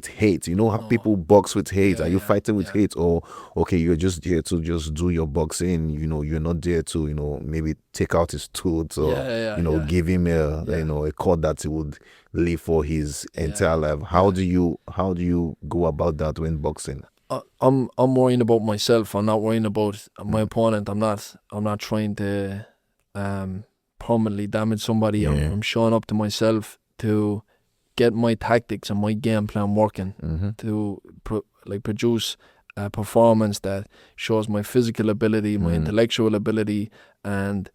hate? You know how No. people box with hate. Yeah, Are you yeah, fighting with yeah. hate, or okay, you're just there to just do your boxing? You're not there to maybe take out his tooth or Yeah. give him a Yeah. a cord that he would live for his entire life. How do you go about that when boxing? I'm worrying about myself. I'm not worrying about my opponent. I'm not trying to permanently damage somebody. Yeah. I'm showing up to myself to get my tactics and my game plan working to produce a performance that shows my physical ability, my intellectual ability, and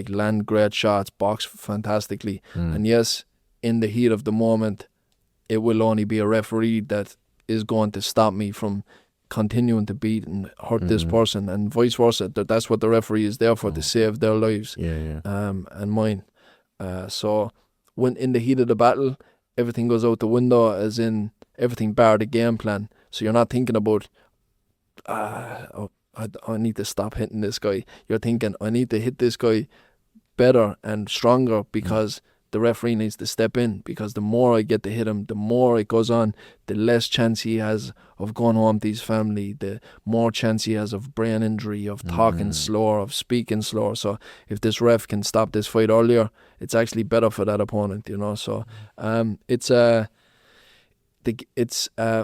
land great shots, box fantastically. And yes, in the heat of the moment, it will only be a referee that is going to stop me from continuing to beat and hurt this person, and vice versa. That's what the referee is there for, to save their lives and mine. So when in the heat of the battle, everything goes out the window, as in everything bar the game plan. So you're not thinking about, I need to stop hitting this guy. You're thinking, I need to hit this guy better and stronger because the referee needs to step in, because the more I get to hit him, the more it goes on, the less chance he has of going home to his family, the more chance he has of brain injury, of talking slower, of speaking slower. So if this ref can stop this fight earlier, it's actually better for that opponent, So it's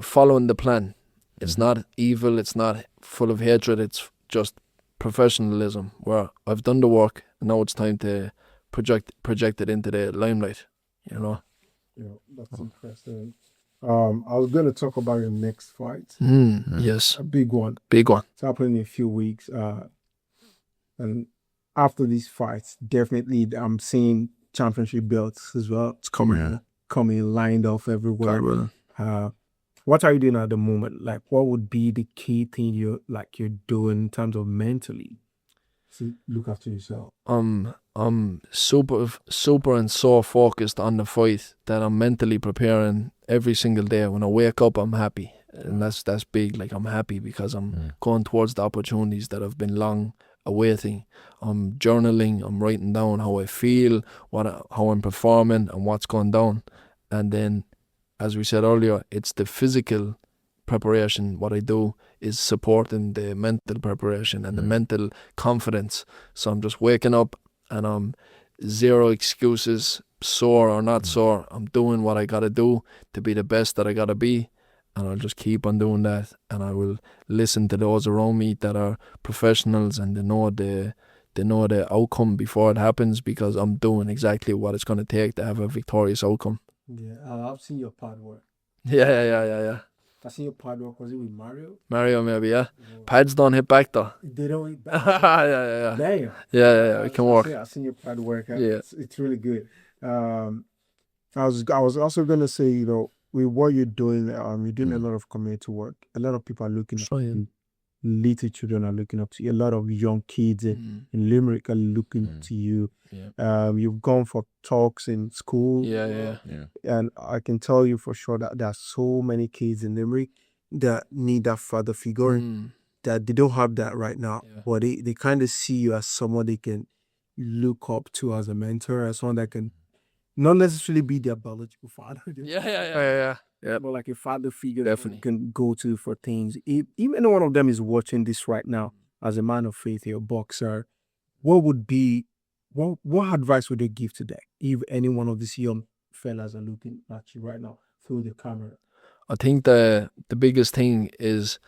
following the plan. It's not evil, it's not full of hatred, it's just professionalism, where I've done the work and now it's time to project it into the limelight, Yeah, that's interesting. I was going to talk about your next fight. Yes, A big one. It's happening in a few weeks. And after these fights, definitely I'm seeing championship belts as well. It's coming. Coming lined up everywhere. God will. What are you doing at the moment? Like, what would be the key thing you're doing in terms of mentally to look after yourself? I'm super and so focused on the fight that I'm mentally preparing every single day. When I wake up, I'm happy, and that's big. Like, I'm happy because I'm going towards the opportunities that I've been long awaiting. I'm journaling. I'm writing down how I feel, how I'm performing, and what's going down. And then, as we said earlier, it's the physical preparation. What I do is supporting the mental preparation and the mental confidence. So I'm just waking up and I'm zero excuses, sore or not sore. I'm doing what I gotta do to be the best that I gotta be, and I'll just keep on doing that. And I will listen to those around me that are professionals, and they know the outcome before it happens, because I'm doing exactly what it's gonna take to have a victorious outcome. Yeah, I've seen your pad work. Yeah. I seen your pad work. Was it with Mario? Mario, maybe, yeah. Pads don't hit back though. They don't hit back. Yeah. Damn. Yeah, it can work. I seen your pad work. Yeah. It's really good. I was also gonna say, with what you're doing, you're doing a lot of community work. A lot of people are looking up to you. Little children are looking up to you. A lot of young kids in Limerick are looking to you. Yeah. You've gone for talks in school. Yeah. And I can tell you for sure that there are so many kids in Limerick that need that father figure, that they don't have that right now. Yeah. But they kind of see you as someone they can look up to as a mentor, as someone that can not necessarily be their biological father. Yeah. But like a father figure Definitely. that can go to for things. If even one of them is watching this right now, as a man of faith, you're a boxer, what advice would you give today if any one of these young fellas are looking at you right now through the camera? I think the biggest thing is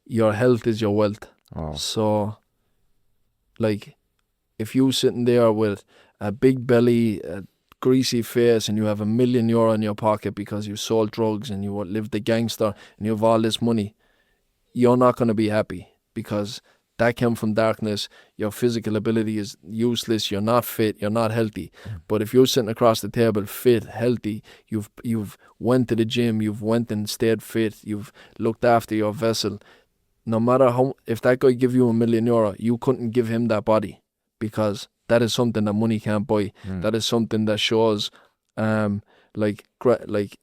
your health is your wealth. Oh. So, like, if you sitting there with a big belly, a greasy face, and you have €1 million in your pocket because you sold drugs and you lived the gangster and you have all this money, you're not going to be happy, because that came from darkness. Your physical ability is useless. You're not fit. You're not healthy. But if you're sitting across the table, fit, healthy, you've went to the gym, you've went and stayed fit, you've looked after your vessel, no matter how, if that guy give you €1 million, you couldn't give him that body, because that is something that money can't buy. That is something that shows, like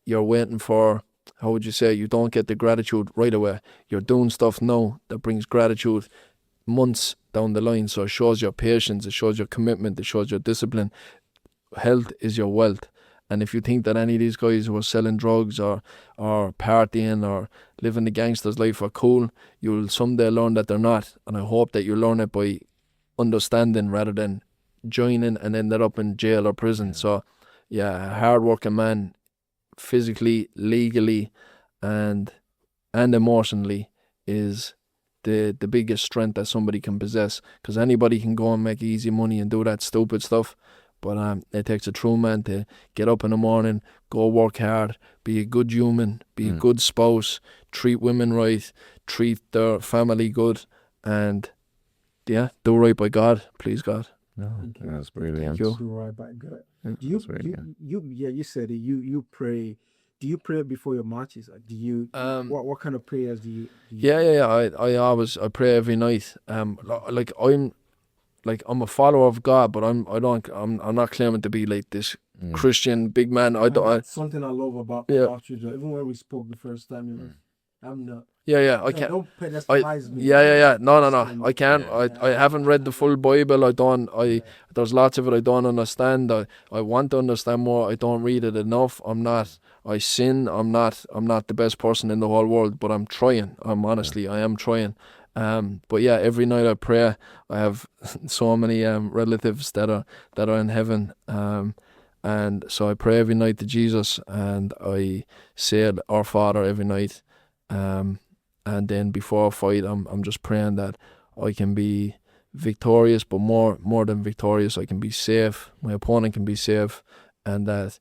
you're waiting for, how would you say, you don't get the gratitude right away. You're doing stuff now that brings gratitude months down the line. So it shows your patience, it shows your commitment, it shows your discipline. Health is your wealth. And if you think that any of these guys who are selling drugs or partying or living the gangster's life are cool, you'll someday learn that they're not. And I hope that you learn it by understanding rather than joining and ended up in jail or prison. So yeah, a hard-working man, physically, legally, and emotionally, is the biggest strength that somebody can possess. Because anybody can go and make easy money and do that stupid stuff, but it takes a true man to get up in the morning, go work hard, be a good human, be a good spouse, treat women right, treat their family good, and yeah, do right by God, please God. No, that's brilliant. Do right by God. You said it. You pray. Do you pray before your matches? Do you? What kind of prayers do you? Yeah. I pray every night. I'm a follower of God, but I'm not claiming to be like this Christian big man. Something I love about you, even when we spoke the first time, I'm not. Yeah, I can't. Don't pedestalize me. Yeah. No. I can't. I haven't read the full Bible. There's lots of it I don't understand. I want to understand more. I don't read it enough. I sin. I'm not the best person in the whole world, but I'm trying. I am trying. But yeah, every night I pray. I have so many relatives that are in heaven. And so I pray every night to Jesus, and I say Our Father every night. And then before a fight, I'm just praying that I can be victorious, but more than victorious, I can be safe. My opponent can be safe, and that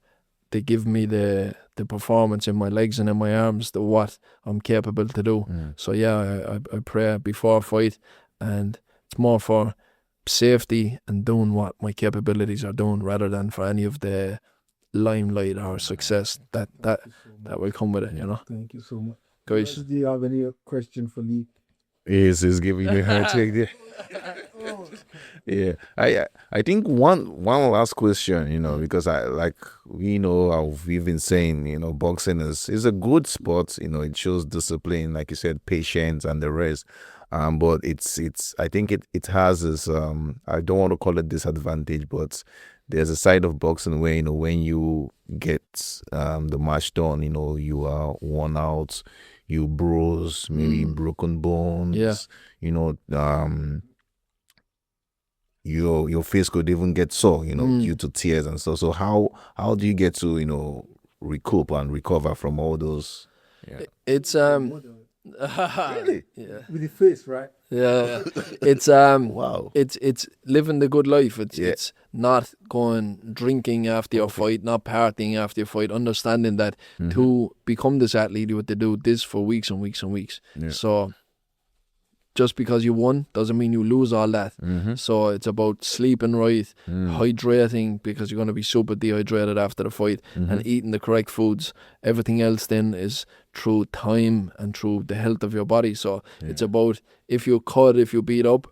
they give me the performance in my legs and in my arms, the what I'm capable to do. So yeah, I pray before a fight, and it's more for safety and doing what my capabilities are doing, rather than for any of the limelight or success that will come with it. Thank you so much. Guys, Do you have any question for Lee? Is giving me her take there. Yeah, I think one last question, because we've been saying, boxing is a good sport. It shows discipline, like you said, patience and the rest. But it's I think it has this I don't want to call it disadvantage, but there's a side of boxing where when you get the match done, you are worn out, you bruise, maybe broken bones. Your face could even get sore, due to tears and stuff. So how do you get to recoup and recover from all those? Yeah. It's Really? Yeah. With the face, right? Yeah. It's wow. It's living the good life. It's not going drinking after your fight, not partying after your fight, understanding that to become this athlete you have to do this for weeks and weeks and weeks. Yeah. So just because you won doesn't mean you lose all that. So it's about sleeping right, hydrating, because you're going to be super dehydrated after the fight, and eating the correct foods. Everything else then is through time and through the health of your body. So it's about, if you beat up,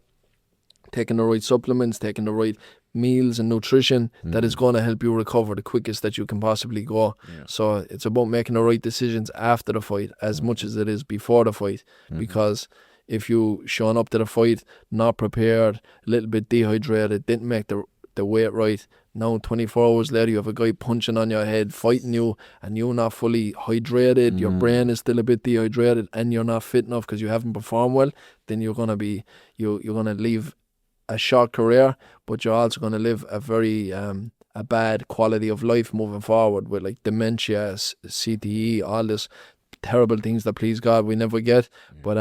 taking the right supplements, taking the right meals and nutrition that is going to help you recover the quickest that you can possibly go. So it's about making the right decisions after the fight as much as it is before the fight, because if you showing up to the fight not prepared, a little bit dehydrated, didn't make the weight right, now 24 hours later you have a guy punching on your head, fighting you, and you're not fully hydrated, your brain is still a bit dehydrated, and you're not fit enough because you haven't performed well, then you're going to leave a short career, but you're also going to live a very a bad quality of life moving forward, with like dementia, CTE, all this terrible things that, please God, we never get. But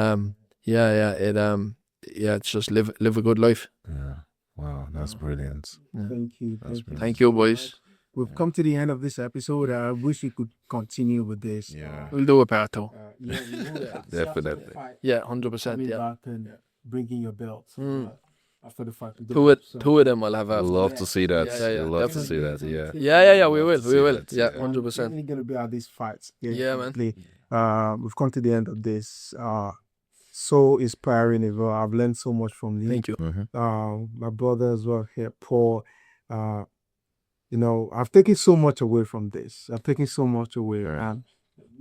it's just live a good life. Yeah. Wow, that's brilliant. Yeah. Thank you. Thank you, boys. We've come to the end of this episode. I wish we could continue with this. Yeah. We'll do a part 2. We will. Definitely. Yeah, 100%. Coming Yeah. back and bringing your belts after the fight. Two of them I'll have I'd after. love to see that. Yeah, I'd love to see that. Yeah. Yeah, we will. that, Yeah, yeah. 100%. We're going to be at these fights. Yeah, man. We've come to the end of this so inspiring as well. I've learned so much from Lee. Thank you. My brother as well here, Paul. You know, I've taken so much away from this. I've taken so much away. Right. And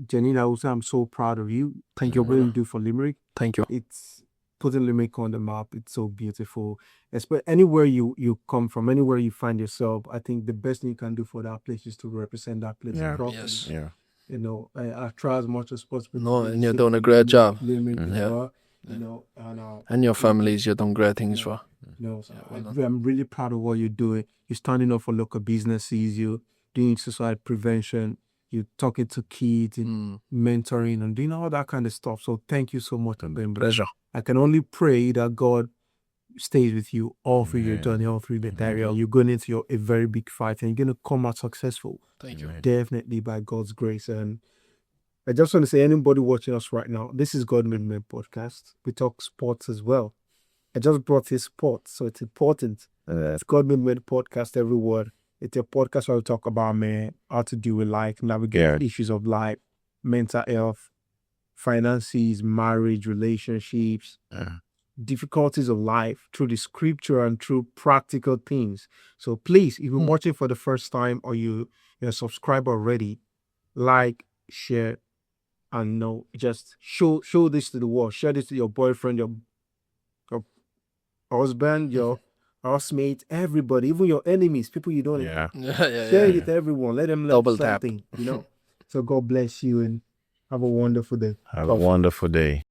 Janina, also, I'm so proud of you. Thank you for what you do for Limerick. Thank you. It's putting Limerick on the map. It's so beautiful. Especially anywhere you come from, anywhere you find yourself, I think the best thing you can do for that place is to represent that place properly. Yes. Yeah. You know, I try as much as possible. No, to and you're visit doing a great job. Limerick as Yeah. well, you know, And your families, you've done great things for. you know, so I'm really proud of what you're doing. You're standing up for local businesses. You're doing suicide prevention. You're talking to kids and mentoring and doing all that kind of stuff. So thank you so much. Pleasure. I can only pray that God stays with you all through your journey, all through the area. You're going into a very big fight and you're going to come out successful. Thank you. Definitely by God's grace. And I just want to say, anybody watching us right now, this is Godmade podcast. We talk sports as well. I just brought this sport, so it's important. It's Godmade podcast, every word. It's a podcast where we talk about how to deal with life, navigate issues of life, mental health, finances, marriage, relationships, difficulties of life through the scripture and through practical things. So please, if you're watching for the first time or you're a subscriber already, like, share, and just show this to the world. Share this to your boyfriend, your husband, your housemate, everybody, even your enemies, people you don't. Yeah. Share it with everyone. Let them learn Double tap. something. You know. So God bless you and have a wonderful day. Have a wonderful day.